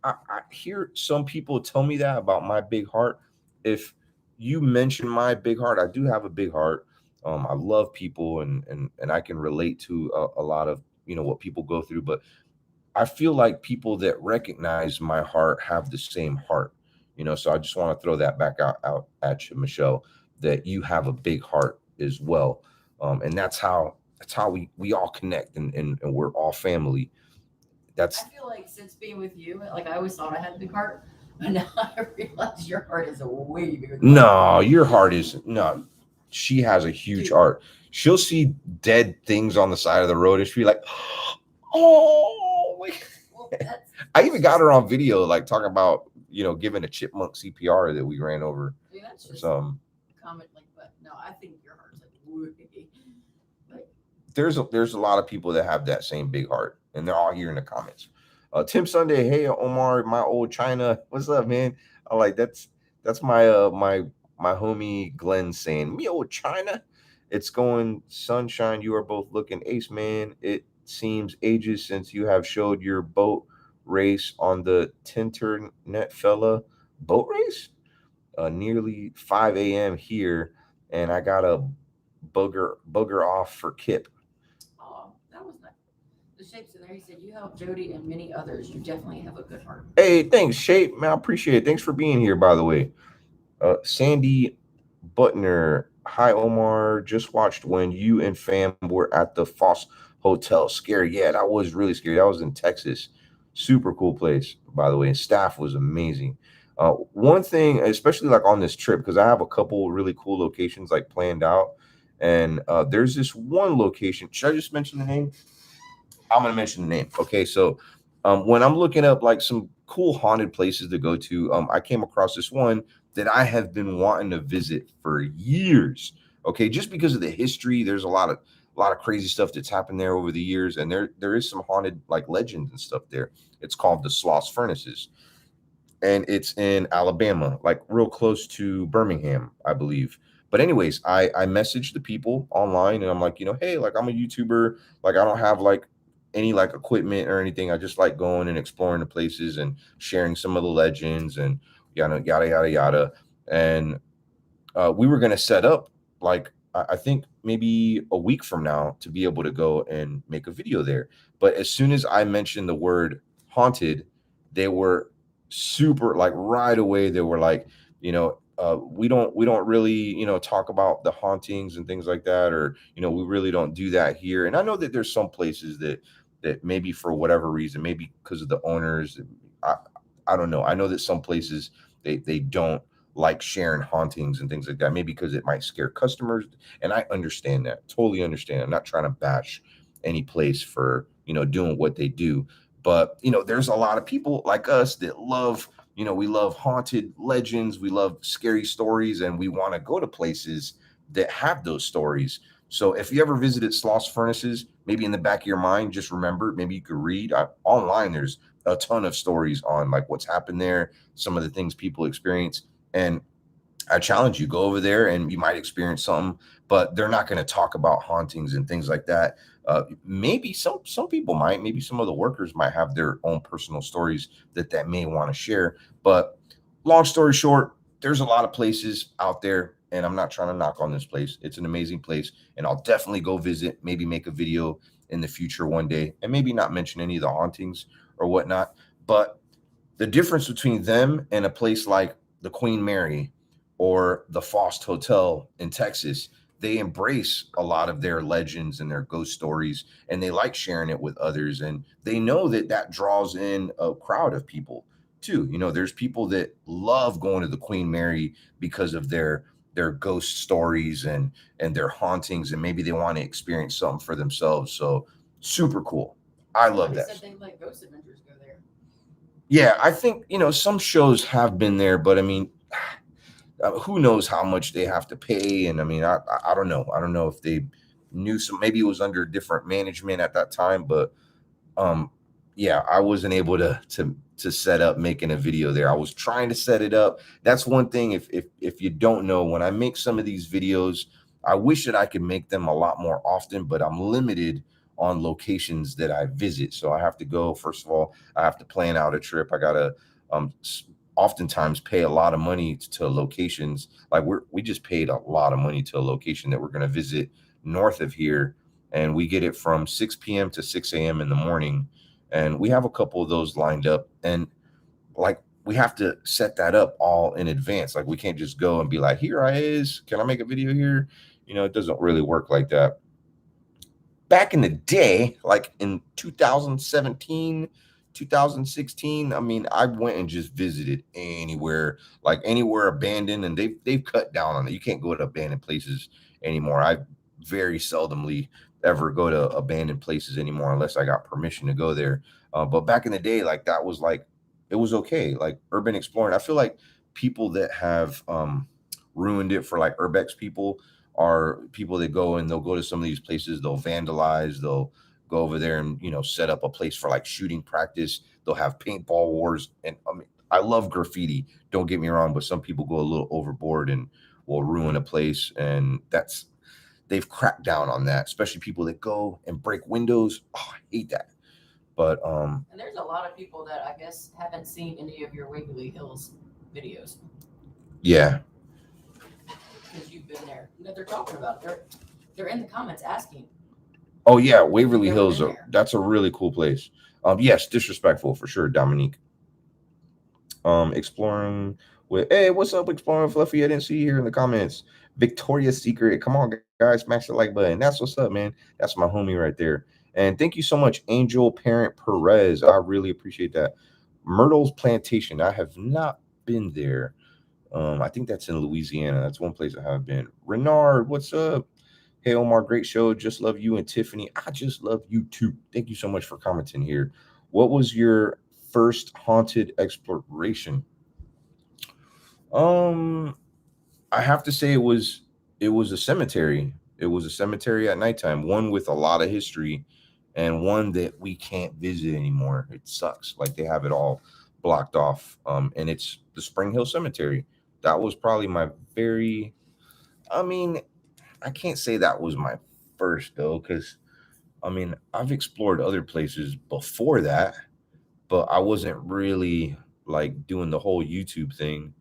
I hear some people tell me that about my big heart. If you mention my big heart, I do have a big heart. I love people, and I can relate to a lot of what people go through. But I feel like people that recognize my heart have the same heart. So I just want to throw that back out at you, Michelle, that you have a big heart as well. And that's how we all connect, and we're all family. I That's feel like since being with you, like I always thought I had a big heart, but now I realize your heart is way bigger than mine. no, your heart is no. She has a huge Dude, heart. She'll see dead things on the side of the road and she'll be like, oh, well, that's I even got her on video, like talking about, giving a chipmunk CPR that we ran over. I mean, that's just So comment like, but no, I think your heart's like way. Like, there's a lot of people that have that same big heart, and they're all here in the comments. Tim Sunday, hey Omar, my old China, what's up, man? I like that's my homie Glenn saying, me old China. It's going sunshine. You are both looking ace, man. It seems ages since you have showed your boat race on the Tinternet fella boat race. Nearly 5 a.m. here, and I got a booger off for Kip. oh, that was nice. The shapes in there. He said, you help Jody and many others. You definitely have a good heart. Hey, thanks, Shape. Man, I appreciate it. Thanks for being here, by the way. Sandy Butner. Hi, Omar. Just watched when you and fam were at the Foss Hotel. Scary. Yeah, that was really scary. That was in Texas. Super cool place, by the way. And staff was amazing. One thing, especially like on this trip, because I have a couple really cool locations like planned out. And there's this one location. Should I just mention the name? I'm gonna mention the name. Okay, so when I'm looking up like some cool haunted places to go to, I came across this one that I have been wanting to visit for years. Okay, just because of the history, there's a lot of crazy stuff that's happened there over the years, and there is some haunted like legends and stuff there. It's called the Sloss Furnaces, and it's in Alabama, like real close to Birmingham, I believe. But anyways, I messaged the people online and I'm like, hey, like I'm a YouTuber, like I don't have like any like equipment or anything. I just like going and exploring the places and sharing some of the legends and yada yada yada yada. And we were gonna set up like I think maybe a week from now to be able to go and make a video there. But as soon as I mentioned the word haunted, they were super like right away. They were like, we don't really talk about the hauntings and things like that, or we really don't do that here. And I know that there's some places that maybe for whatever reason, maybe because of the owners, I, I don't know. I know that some places they don't like sharing hauntings and things like that, maybe because it might scare customers. And I understand that, totally understand. I'm not trying to bash any place for doing what they do, but there's a lot of people like us that love, we love haunted legends, we love scary stories, and we want to go to places that have those stories. So if you ever visited Sloss Furnaces, maybe in the back of your mind, just remember, maybe you could read online. There's a ton of stories on like what's happened there, some of the things people experience. And I challenge you, go over there and you might experience something, but they're not going to talk about hauntings and things like that. Maybe some people might, maybe some of the workers might have their own personal stories that may want to share. But long story short, there's a lot of places out there, and I'm not trying to knock on this place. It's an amazing place, and I'll definitely go visit. Maybe make a video in the future one day, and maybe not mention any of the hauntings or whatnot. But the difference between them and a place like the Queen Mary, or the Fost Hotel in Texas. They embrace a lot of their legends and their ghost stories, and they like sharing it with others. And they know that that draws in a crowd of people too. There's people that love going to the Queen Mary because of their ghost stories and their hauntings, and maybe they want to experience something for themselves. So super cool. I love Somebody that. said they let Ghost Adventures go there. Yeah, I think some shows have been there, but I mean, who knows how much they have to pay? And I mean, I don't know. I don't know if they knew some. Maybe it was under different management at that time, but um, yeah, I wasn't able to set up making a video there. I was trying to set it up. That's one thing. If you don't know, when I make some of these videos, I wish that I could make them a lot more often, but I'm limited on locations that I visit. So I have to go. First of all, I have to plan out a trip. I gotta um oftentimes pay a lot of money to locations. Like we just paid a lot of money to a location that we're going to visit north of here, and we get it from 6 p.m. to 6 a.m. in the morning, and we have a couple of those lined up. And like we have to set that up all in advance. Like we can't just go and be like, here I is, can I make a video here? It doesn't really work like that. Back in the day, like in 2017, 2016, I mean, I went and just visited anywhere, like anywhere abandoned, and they've cut down on it. You can't go to abandoned places anymore. I very seldomly ever go to abandoned places anymore unless I got permission to go there. But back in the day, like that was like it was okay. Like urban exploring. I feel like people that have ruined it for like urbex people are people that go and they'll go to some of these places, they'll vandalize, they'll go over there and set up a place for like shooting practice. They'll have paintball wars, and I mean, I love graffiti. Don't get me wrong, but some people go a little overboard and will ruin a place, and they've cracked down on that. Especially people that go and break windows. Oh, I hate that. But And there's a lot of people that I guess haven't seen any of your Waverly Hills videos yeah. because you've been there. That they're talking about. They're in the comments asking Oh yeah, if you've Waverly ever Hills. been there. That's a really cool place. Yes, disrespectful for sure, Dominique. Exploring with hey, what's up, exploring Fluffy? I didn't see you here in the comments. Victoria's Secret. Come on, guys, smash the like button. That's what's up, man. That's my homie right there. And thank you so much, Angel Parent Perez. I really appreciate that. Myrtle's Plantation. I have not been there. I think that's in Louisiana. That's one place I have been. Renard, what's up? Hey Omar, great show. Just love you and Tiffany. I just love you too. Thank you so much for commenting here. What was your first haunted exploration? Um, I have to say it was a cemetery. It was a cemetery at nighttime, one with a lot of history and one that we can't visit anymore. It sucks. Like they have it all blocked off. And it's the Spring Hill Cemetery. That was probably my very I mean, I can't say that was my first though, because I mean, I've explored other places before that, but I wasn't really like doing the whole YouTube thing.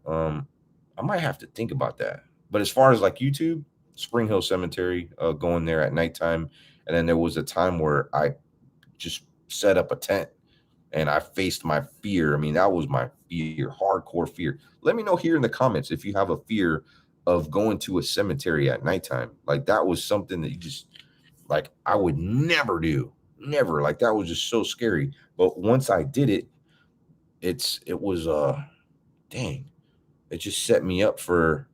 Um, I might have to think about that. But as far as like YouTube, Spring Hill Cemetery, going there at nighttime, and then there was a time where I just set up a tent and I faced my fear. I mean, that was my fear, hardcore fear. Let me know here in the comments if you have a fear of going to a cemetery at nighttime. Like that was something that you just like I would never do. Never. Like that was just so scary. But once I did it, it was dang, it just set me up for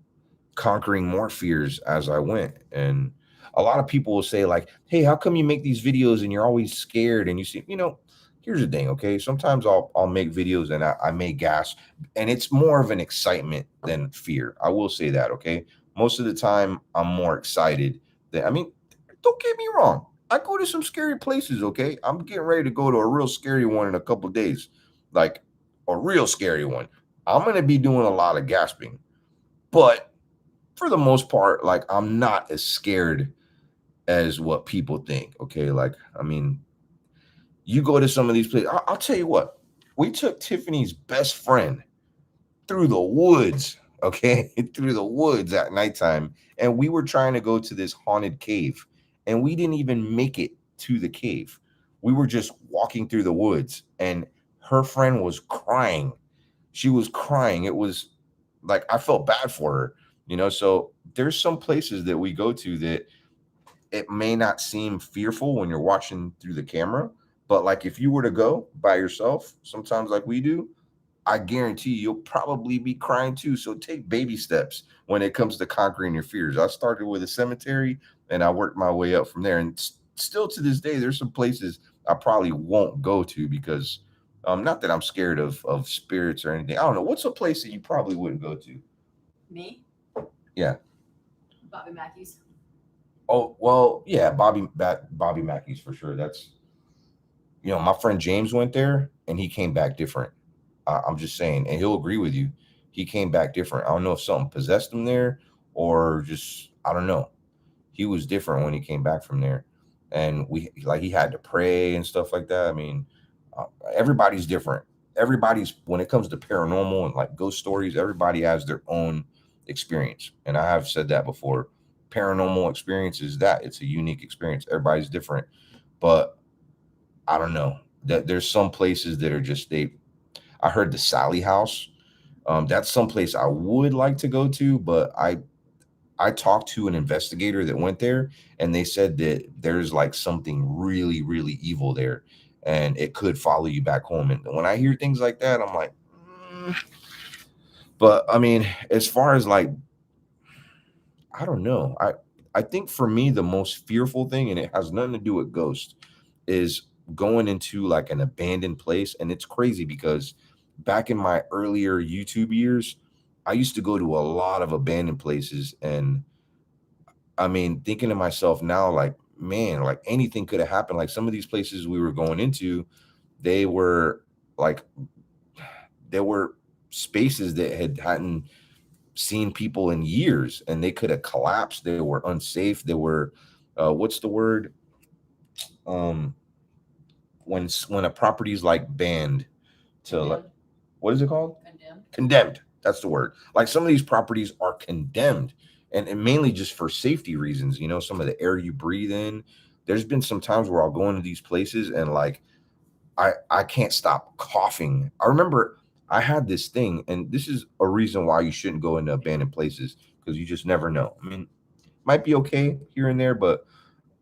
conquering more fears as I went. And a lot of people will say, like, hey, how come you make these videos and you're always scared? And you see, here's the thing, okay? Sometimes I'll make videos and I may gasp, and it's more of an excitement than fear. I will say that, okay? Most of the time I'm more excited than I mean, don't get me wrong. I go to some scary places, okay? I'm getting ready to go to a real scary one in a couple days. Like a real scary one. I'm gonna be doing a lot of gasping. But for the most part, like I'm not as scared as what people think. Okay, like I mean, you go to some of these places. I'll tell you what. We took Tiffany's best friend through the woods. Okay, through the woods at nighttime, and we were trying to go to this haunted cave, and we didn't even make it to the cave. We were just walking through the woods, and her friend was crying. She was crying. It was like I felt bad for her, So there's some places that we go to that it may not seem fearful when you're watching through the camera, but like if you were to go by yourself, sometimes like we do, I guarantee you'll probably be crying too. So take baby steps when it comes to conquering your fears. I started with a cemetery and I worked my way up from there. And still to this day, there's some places I probably won't go to because not that I'm scared of spirits or anything. I don't know. What's a place that you probably wouldn't go to? Me, Yeah. Bobby Mackey's. Oh, well, yeah, Bobby Mackey's for sure. That's my friend James went there and he came back different. I'm just saying, and he'll agree with you. He came back different. I don't know if something possessed him there or just I don't know. He was different when he came back from there, and we like he had to pray and stuff like that. I mean, uh, everybody's different. Everybody's when it comes to paranormal and like ghost stories, everybody has their own experience, and I have said that before. Paranormal experience is that it's a unique experience. Everybody's different, but I don't know that there's some places that are just they I heard the Sally House. That's someplace I would like to go to, but I talked to an investigator that went there, and they said that there's like something really really evil there, and it could follow you back home. And when I hear things like that, I'm like, mm. But I mean, as far as like I don't know. I think for me the most fearful thing, and it has nothing to do with ghosts, is going into like an abandoned place. And it's crazy because back in my earlier YouTube years, I used to go to a lot of abandoned places. And I mean, thinking to myself now, like, man, like anything could have happened. Like some of these places we were going into, they were like, there were spaces that hadn't seen people in years and they could have collapsed. They were unsafe. They were, what's the word? Um, when a property's like banned to like, Condemned. what is it called? Condemned. Condemned. That's the word. Like some of these properties are condemned, and mainly just for safety reasons. Some of the air you breathe in. There's been some times where I'll go into these places and like I can't stop coughing. I remember I had this thing, and this is a reason why you shouldn't go into abandoned places because you just never know. I mean, might be okay here and there, but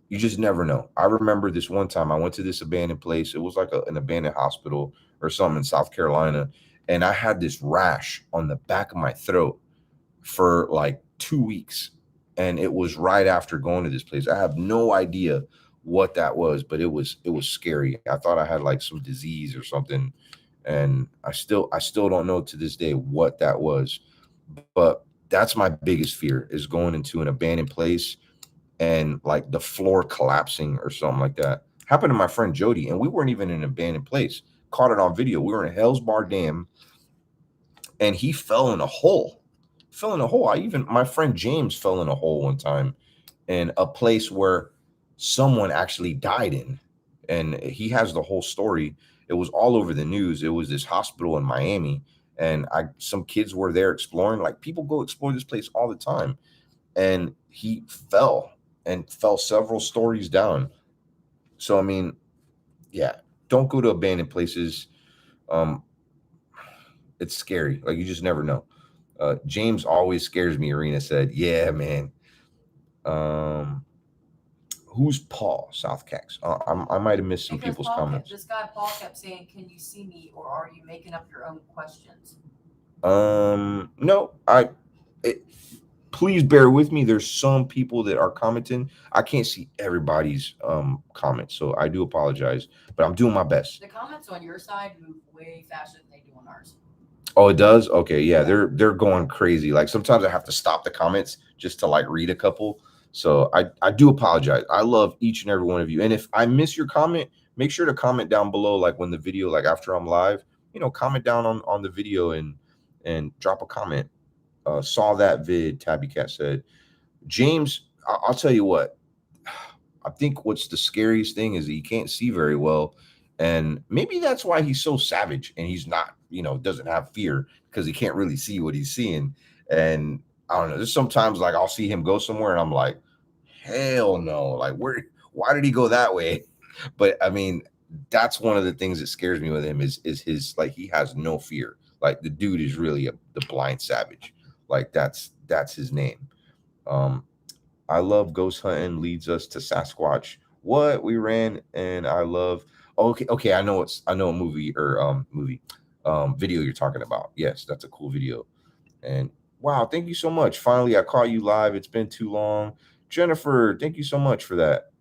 you just never know. I remember this one time I went to this abandoned place. It was like an abandoned hospital or something in South Carolina, and I had this rash on the back of my throat for like 2 weeks. And it was right after going to this place. I have no idea what that was, but it was scary. I thought I had like some disease or something. And I still don't know to this day what that was. But that's my biggest fear is going into an abandoned place and like the floor collapsing or something like that. Happened to my friend Jody, and we weren't even in an abandoned place. Caught it on video. We were in Hell's Bar Dam, and he fell in a hole. Fell in a hole. I even my friend James fell in a hole one time in a place where someone actually died in, and he has the whole story. It was all over the news. It was this hospital in Miami, and I some kids were there exploring. Like people go explore this place all the time, and he fell and fell several stories down. So I mean, yeah, don't go to abandoned places. Um, it's scary. Like you just never know. James always scares me. Arena said, "Yeah, man." Um, who's Paul Southcax? I might have missed some Because people's comments. this guy Paul kept saying, "Can you see me, or are you making up your own questions?" No, it, please bear with me. There's some people that are commenting. I can't see everybody's comments, so I do apologize, but I'm doing my best. The comments on your side move way faster than they do on ours. Oh, it does? Okay, yeah, they're going crazy. Like sometimes I have to stop the comments just to like read a couple. So I do apologize. I love each and every one of you. And if I miss your comment, make sure to comment down below, like when the video, like after I'm live, comment down on the video and drop a comment. Saw that vid, Tabby Cat said. James, I'll tell you what. I think what's the scariest thing is that he can't see very well. And maybe that's why he's so savage and he's not, doesn't have fear because he can't really see what he's seeing. And I don't know. There's sometimes like I'll see him go somewhere and I'm like, hell no. Like, why did he go that way? But I mean, that's one of the things that scares me with him is his like he has no fear. Like the dude is really the blind savage. Like that's his name. Um, I love ghost hunting leads us to Sasquatch. What we ran and I love. Okay, okay, I know a movie or video you're talking about. Yes, that's a cool video. And wow, thank you so much. Finally, I caught you live. It's been too long. Jennifer, thank you so much for that.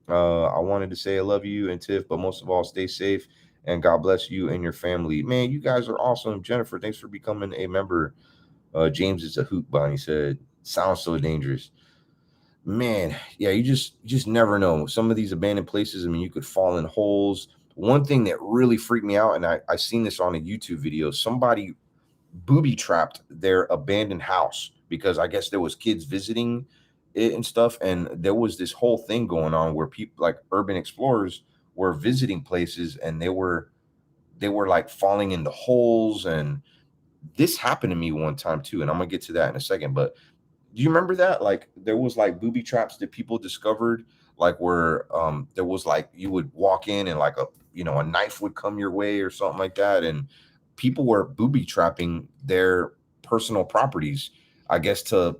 I wanted to say I love you and Tiff, but most of all, stay safe and God bless you and your family. Man, you guys are awesome. Jennifer, thanks for becoming a member. James is a hoot bunny. Said sounds so dangerous. Man, yeah, you just never know. Some of these abandoned places, I mean, you could fall in holes. One thing that really freaked me out, and I seen this on a YouTube video, somebody booby trapped their abandoned house because I guess there was kids visiting it and stuff, and there was this whole thing going on where people like urban explorers were visiting places and they were like falling into holes. And this happened to me one time too, and I'm gonna get to that in a second. But do you remember that? Like there was like booby traps that people discovered, like where there was like you would walk in and like a knife would come your way or something like that, and people were booby trapping their personal properties. I guess to,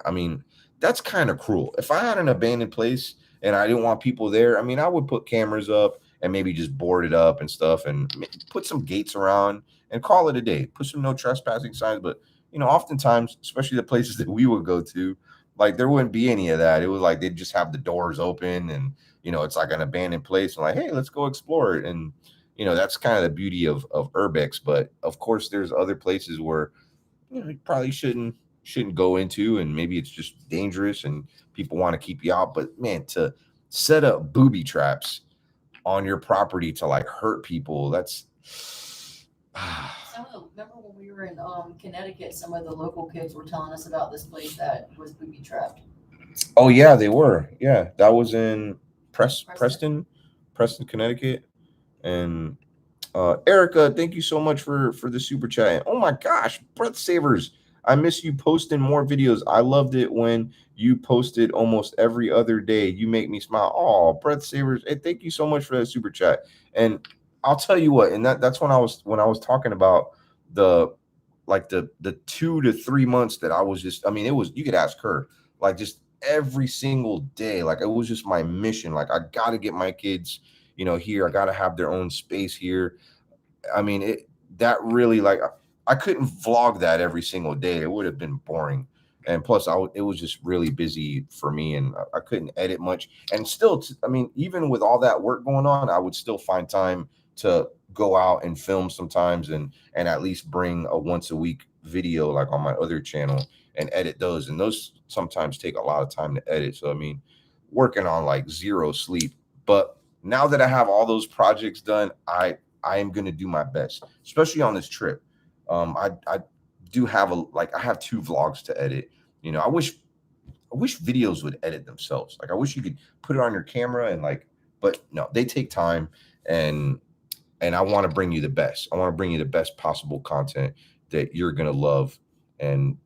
I mean, that's kind of cruel. If I had an abandoned place and I didn't want people there, I mean, I would put cameras up and maybe just board it up and stuff, and put some gates around and call it a day. Put some no trespassing signs, but oftentimes, especially the places that we would go to, like there wouldn't be any of that. It was like they'd just have the doors open and it's like an abandoned place and like, hey, let's go explore it. And that's kind of the beauty of urbex. But of course there's other places where you probably shouldn't go into, and maybe it's just dangerous and people want to keep you out. But man, to set up booby traps on your property to like hurt people, that's Remember when we were in Connecticut, some of the local kids were telling us about this place that was booby trapped. Oh yeah, they were. Yeah, that was in Preston. Preston, Connecticut. And Erica, thank you so much for the super chat. And oh my gosh, breath savers! I miss you posting more videos. I loved it when you posted almost every other day. You make me smile. Oh, breath savers! Hey, thank you so much for that super chat. And I'll tell you what. And that's when I was talking about the the 2 to 3 months that I was just. I mean, it was, you could ask her, like just every single day. Like it was just my mission. Like I got to get my kids here. I got to have their own space here. I mean, that really, like, I couldn't vlog that every single day. It would have been boring. And plus, it was just really busy for me, and I couldn't edit much. And still, I mean, even with all that work going on, I would still find time to go out and film sometimes, and at least bring a once a week video like on my other channel and edit those. And those sometimes take a lot of time to edit. So I mean, working on like zero sleep. But now that I have all those projects done, I am going to do my best, especially on this trip. I do have I have 2 vlogs to edit. I wish videos would edit themselves. Like I wish you could put it on your camera and like, but no, they take time. And I want to bring you the best. I want to bring you the best possible content that you're going to love. And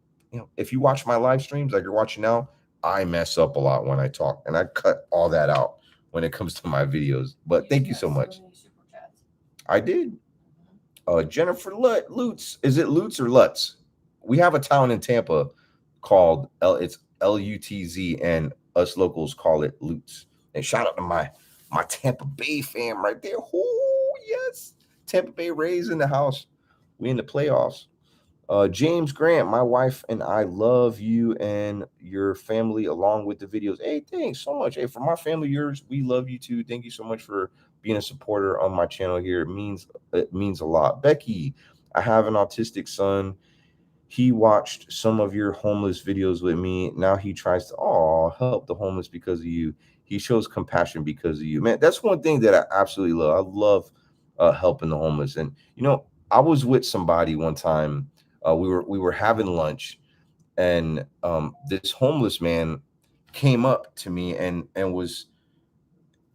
if you watch my live streams like you're watching now, I mess up a lot when I talk, and I cut all that out when it comes to my videos. But thank you so much. I did. Jennifer Lutz. Is it Lutz or Lutz? We have a town in Tampa called It's Lutz, and us locals call it Lutz. And shout out to my Tampa Bay fam right there. Oh yes, Tampa Bay Rays in the house. We in the playoffs. James Grant, my wife and I love you and your family along with the videos. Hey, thanks so much. Hey, for my family, yours, we love you too. Thank you so much for being a supporter on my channel here. It means a lot. Becky, I have an autistic son. He watched some of your homeless videos with me. Now he tries to help the homeless because of you. He shows compassion because of you. Man, that's one thing that I absolutely love. I love helping the homeless. And I was with somebody one time. We were having lunch, and this homeless man came up to me and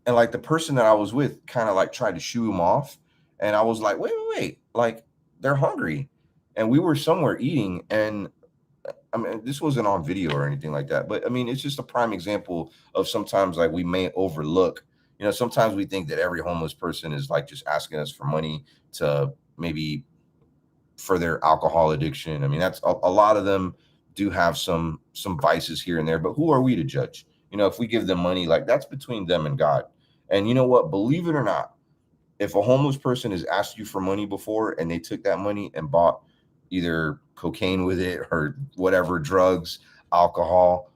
like the person that I was with kind of like tried to shoo him off. And I was like, wait, like they're hungry. And we were somewhere eating, and I mean, this wasn't on video or anything like that, but I mean, it's just a prime example of sometimes like we may overlook. Sometimes we think that every homeless person is like just asking us for money to maybe for their alcohol addiction. I mean, that's a lot of them do have some vices here and there, but who are we to judge? If we give them money, like that's between them and God. And you know what? Believe it or not, if a homeless person has asked you for money before and they took that money and bought either cocaine with it or whatever, drugs, alcohol,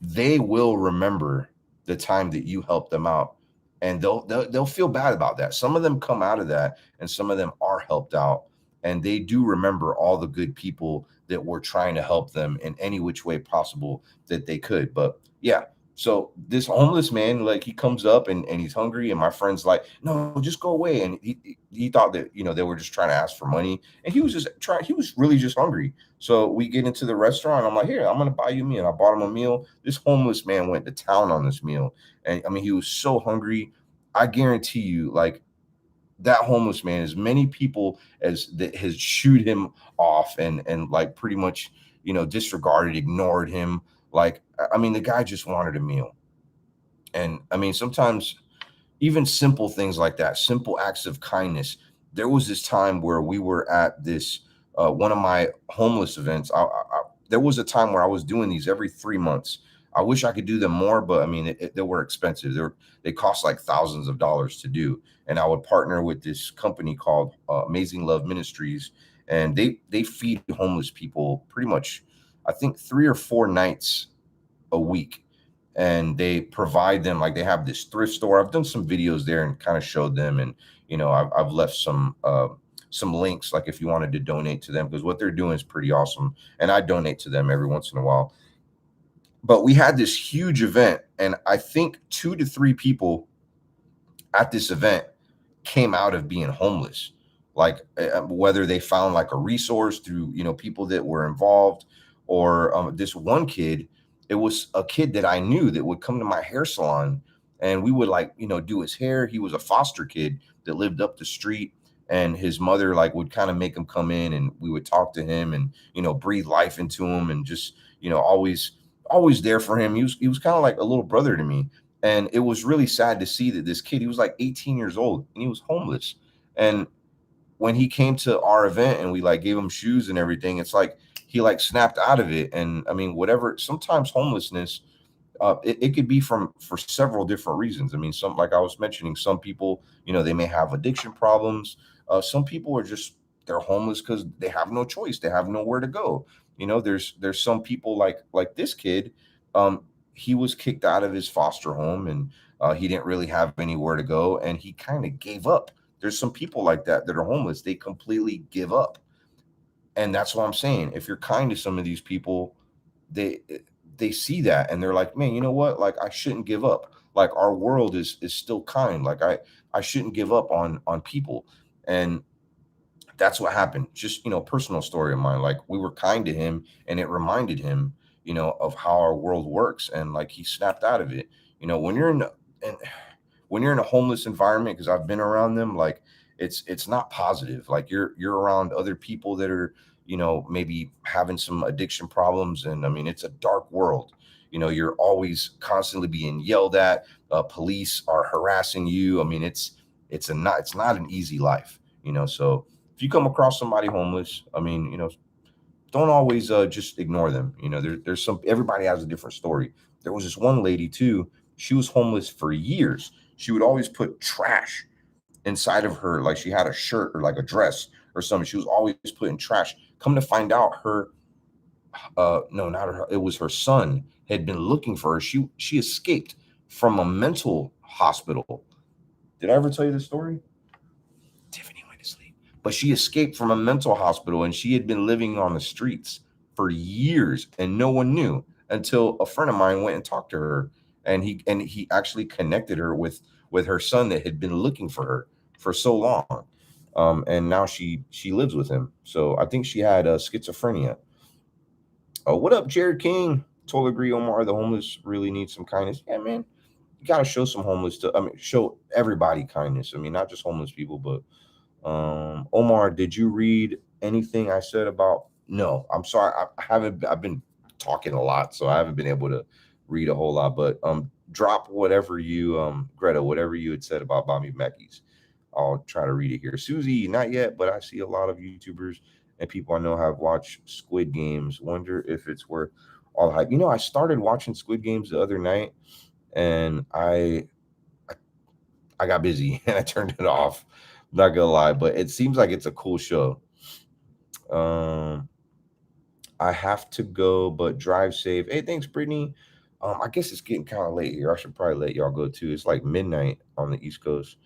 they will remember the time that you helped them out, and they'll feel bad about that. Some of them come out of that and some of them are helped out, and they do remember all the good people that were trying to help them in any which way possible that they could. But yeah, so this homeless man, like, he comes up and he's hungry, and my friend's like, no, just go away. And he thought that they were just trying to ask for money, and he was really just hungry. So we get into the restaurant. I'm like, here, I'm gonna buy you a meal. I bought him a meal. This homeless man went to town on this meal, and I mean, he was so hungry. I guarantee you, like, that homeless man, as many people as that has shooed him off and like pretty much disregarded, ignored him. Like, I mean, the guy just wanted a meal, and I mean, sometimes even simple things like that, simple acts of kindness. There was this time where we were at this one of my homeless events. There was a time where I was doing these every 3 months. I wish I could do them more, but I mean, they were expensive. They cost like thousands of dollars to do. And I would partner with this company called Amazing Love Ministries, and they feed homeless people pretty much, I think, 3 or 4 nights a week, and they provide them, like, they have this thrift store. I've done some videos there and kind of showed them, and I've left some links, like, if you wanted to donate to them, because what they're doing is pretty awesome, and I donate to them every once in a while. But we had this huge event, and I think 2 to 3 people at this event came out of being homeless, like, whether they found like a resource through people that were involved, or this one kid. It was a kid that I knew that would come to my hair salon, and we would, like, do his hair. He was a foster kid that lived up the street, and his mother, like, would kind of make him come in, and we would talk to him and breathe life into him, and just always there for him. He was kind of like a little brother to me. And it was really sad to see that this kid, he was like 18 years old and he was homeless. And when he came to our event and we, like, gave him shoes and everything, it's like he, like, snapped out of it. And I mean, whatever, sometimes homelessness, it could be for several different reasons. I mean, some, like I was mentioning, some people, they may have addiction problems. Some people are just, they're homeless because they have no choice. They have nowhere to go. There's some people like this kid. Um, he was kicked out of his foster home, and he didn't really have anywhere to go, and he kind of gave up. There's some people like that are homeless. They completely give up, and that's what I'm saying. If you're kind to some of these people, they they see that and they're like, man, you know what? Like, I shouldn't give up. Like, our world is still kind. Like, I shouldn't give up on people. And that's what happened. Just, personal story of mine. Like, we were kind to him, and it reminded him, of how our world works, and like, he snapped out of it. When you're in when you're in a homeless environment, because I've been around them, like, it's not positive. Like, you're around other people that are, maybe having some addiction problems, and I mean, it's a dark world. You're always constantly being yelled at. Police are harassing you. I mean, it's not an easy life. So if you come across somebody homeless, I mean, don't always just ignore them. There's some, everybody has a different story. There was this one lady too. She was homeless for years. She would always put trash inside of her, like she had a shirt or like a dress or something. She was always putting trash. Come to find out, her no, not her, it was her son had been looking for her. She escaped from a mental hospital. Did I ever tell you the story? Tiffany went to sleep. But she escaped from a mental hospital, and she had been living on the streets for years, and no one knew until a friend of mine went and talked to her, and he actually connected her with her son that had been looking for her for so long. And now she lives with him. So I think she had schizophrenia. What up, Jared King? Totally agree, Omar. The homeless really need some kindness. Yeah, man, you gotta show some homeless to. I mean, show everybody kindness. I mean, not just homeless people, but Omar, did you read anything I said about? No, I'm sorry. I haven't. I've been talking a lot, so I haven't been able to read a whole lot. But drop whatever you Greta, whatever you had said about Bobby Mackey's. I'll try to read it here. Susie, not yet, but I see a lot of YouTubers and people I know have watched Squid Games. Wonder if it's worth all the hype. I started watching Squid Games the other night, and I got busy and I turned it off. Not gonna lie, but it seems like it's a cool show. Um, I have to go, but drive safe. Hey, thanks, Brittany. I guess it's getting kind of late here. I should probably let y'all go too. It's like midnight on the East Coast.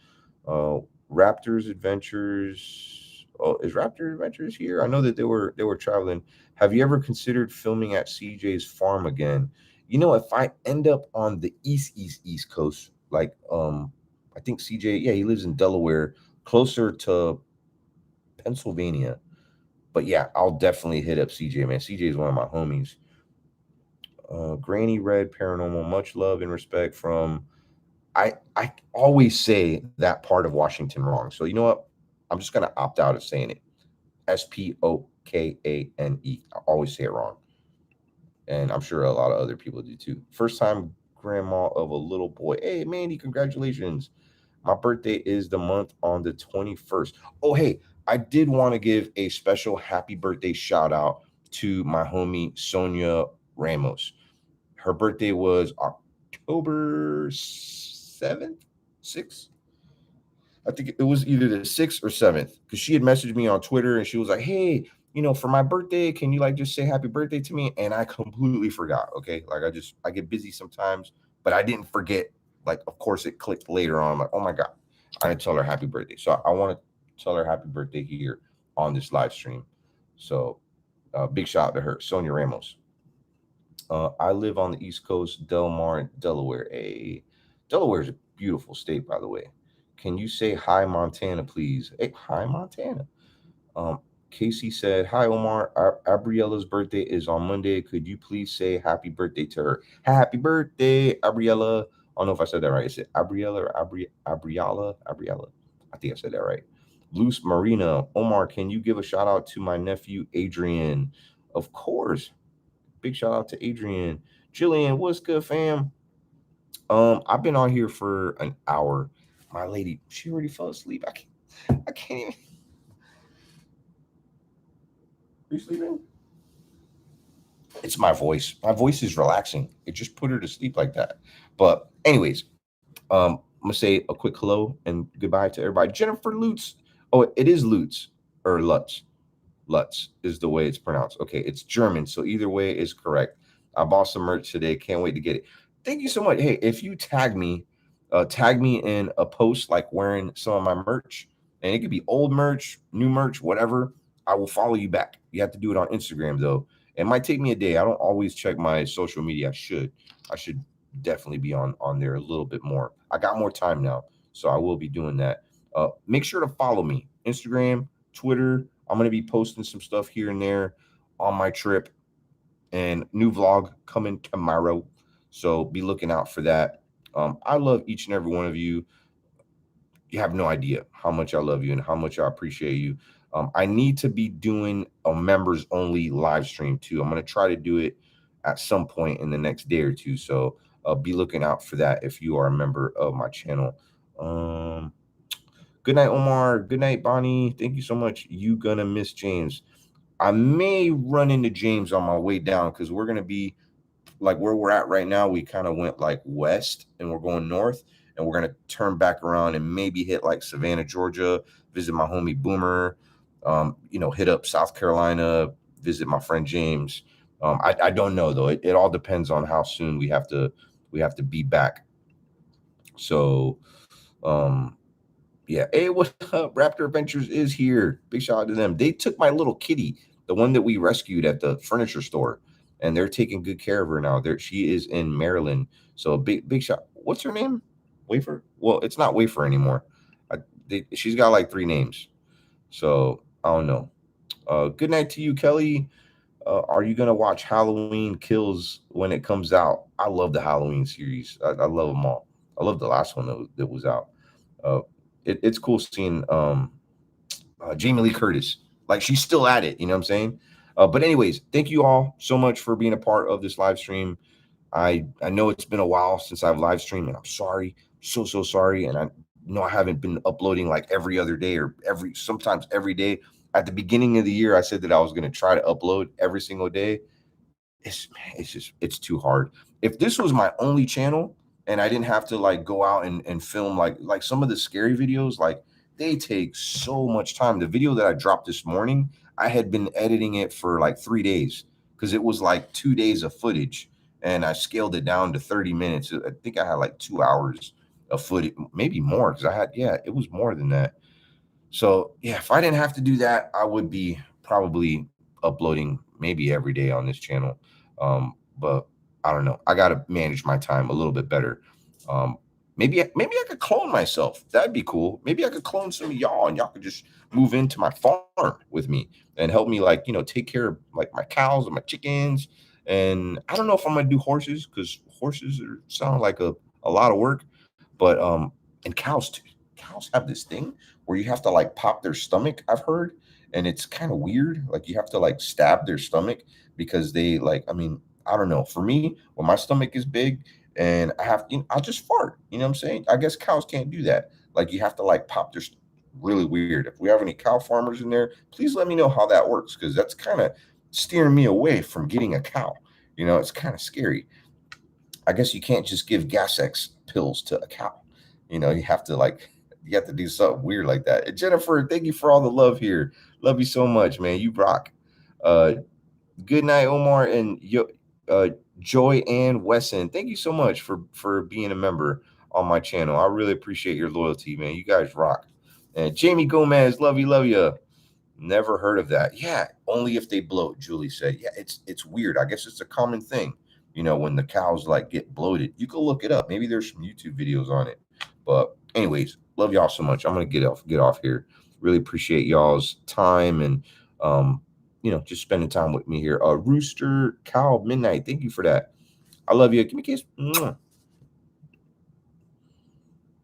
Uh, Raptors Adventures. Oh, is Raptor Adventures here? I know that they were traveling. Have you ever considered filming at CJ's farm again? If I end up on the East Coast, like I think CJ, yeah, he lives in Delaware, closer to Pennsylvania. But yeah, I'll definitely hit up CJ, man. CJ is one of my homies. Granny Red Paranormal, much love and respect from. I always say that part of Washington wrong. So you know what? I'm just gonna opt out of saying it. Spokane. I always say it wrong, and I'm sure a lot of other people do too. First time grandma of a little boy. Hey, Mandy, congratulations. My birthday is the month on the 21st. Oh, hey, I did want to give a special happy birthday shout out to my homie Sonia Ramos. Her birthday was October 7th, 6th. I think it was either the 6th or 7th because she had messaged me on Twitter and she was like, hey, for my birthday, can you like just say happy birthday to me? And I completely forgot. Okay. Like I get busy sometimes, but I didn't forget. Like, of course, it clicked later on. I'm like, oh my God, I didn't tell her happy birthday. So I want to tell her happy birthday here on this live stream. So big shout out to her, Sonia Ramos. I live on the East Coast, Del Mar, Delaware. Delaware is a beautiful state, by the way. Can you say hi, Montana, please? Hey, hi, Montana. Um, Casey said, hi, Omar. Abriella's birthday is on Monday. Could you please say happy birthday to her? Happy birthday, Abriella. I don't know if I said that right. Is it Abriella or Abriella? Abriella. I think I said that right. Luce Marina. Omar, can you give a shout out to my nephew, Adrian? Of course. Big shout out to Adrian. Jillian, what's good, fam? I've been on here for an hour. My lady, she already fell asleep. I can't even. Are you sleeping? It's my voice. My voice is relaxing. It just put her to sleep like that. But anyways, I'm gonna say a quick hello and goodbye to everybody. Jennifer Lutz. Oh, it is Lutz or Lutz. Lutz is the way it's pronounced. Okay, it's German, so either way is correct. I bought some merch today. Can't wait to get it. Thank you so much. Hey, if you tag me in a post like wearing some of my merch, and it could be old merch, new merch, whatever. I will follow you back. You have to do it on Instagram though. It might take me a day. I don't always check my social media. I should. I should definitely be on there a little bit more. I got more time now, so I will be doing that. Make sure to follow me. Instagram, Twitter. I'm going to be posting some stuff here and there on my trip, and new vlog coming tomorrow. So be looking out for that. I love each and every one of you. You have no idea how much I love you and how much I appreciate you. I need to be doing a members only live stream too. I'm going to try to do it at some point in the next day or two. So be looking out for that if you are a member of my channel. Um, Good night, Omar. Good night, Bonnie. Thank you so much. You gonna miss James. I may run into James on my way down because we're gonna be like where we're at right now. We kind of went like west and we're going north, and we're gonna turn back around and maybe hit like Savannah, Georgia, visit my homie Boomer. Hit up South Carolina, visit my friend James. I don't know though. It all depends on how soon we have to be back. So um yeah. Hey, what up? Raptor Adventures is here. Big shout out to them. They took my little kitty, the one that we rescued at the furniture store, and they're taking good care of her now. She is in Maryland. So big shout. What's her name? Wafer? Well, it's not Wafer anymore. She's got like three names. So I don't know. Good night to you, Kelly. Are you gonna watch Halloween Kills when it comes out? I love the Halloween series. I love them all. I love the last one that was out. Uh, it's cool seeing Jamie Lee Curtis. Like she's still at it. You know what I'm saying? But anyways, thank you all so much for being a part of this live stream. I know it's been a while since I've live streamed, and I'm sorry, so sorry. And I know I haven't been uploading like every other day or sometimes every day. at the beginning of the year, I said that I was going to try to upload every single day. It's too hard. If this was my only channel and I didn't have to like go out and film like some of the scary videos, like they take so much time. The video that I dropped this morning, I had been editing it for like 3 days because it was like 2 days of footage, and I scaled it down to 30 minutes. I think I had like 2 hours of footage, maybe more, because I had, yeah, it was more than that. So yeah, if I didn't have to do that, I would be probably uploading maybe every day on this channel. But I don't know. I got to manage my time a little bit better. Maybe I could clone myself. That'd be cool. Maybe I could clone some of y'all, and y'all could just move into my farm with me and help me, like, take care of like my cows and my chickens. And I don't know if I'm gonna do horses, because sound like a lot of work. But and cows too. Cows have this thing where you have to like pop their stomach, I've heard, and it's kind of weird. Like you have to like stab their stomach because they like, I mean, I don't know. For me, when my stomach is big and I have, I'll just fart. You know what I'm saying? I guess cows can't do that. Like you have to like pop their really weird. If we have any cow farmers in there, please let me know how that works, because that's kind of steering me away from getting a cow. It's kind of scary. I guess you can't just give gas X pills to a cow. You have to like, you have to do something weird like that. And Jennifer, thank you for all the love here. Love you so much, man. You rock. Uh, Good night, Omar and uh, Joy Ann Wesson. Thank you so much for being a member on my channel. I really appreciate your loyalty, man. You guys rock. And Jamie Gomez, love you, love you. Never heard of that. Yeah, only if they bloat, Julie said. Yeah, it's weird. I guess it's a common thing. When the cows like get bloated. You can look it up. Maybe there's some YouTube videos on it. But anyways, love y'all so much. I'm gonna get off here. Really appreciate y'all's time and just spending time with me here. Rooster Cow Midnight. Thank you for that. I love you. Give me a kiss. Mwah.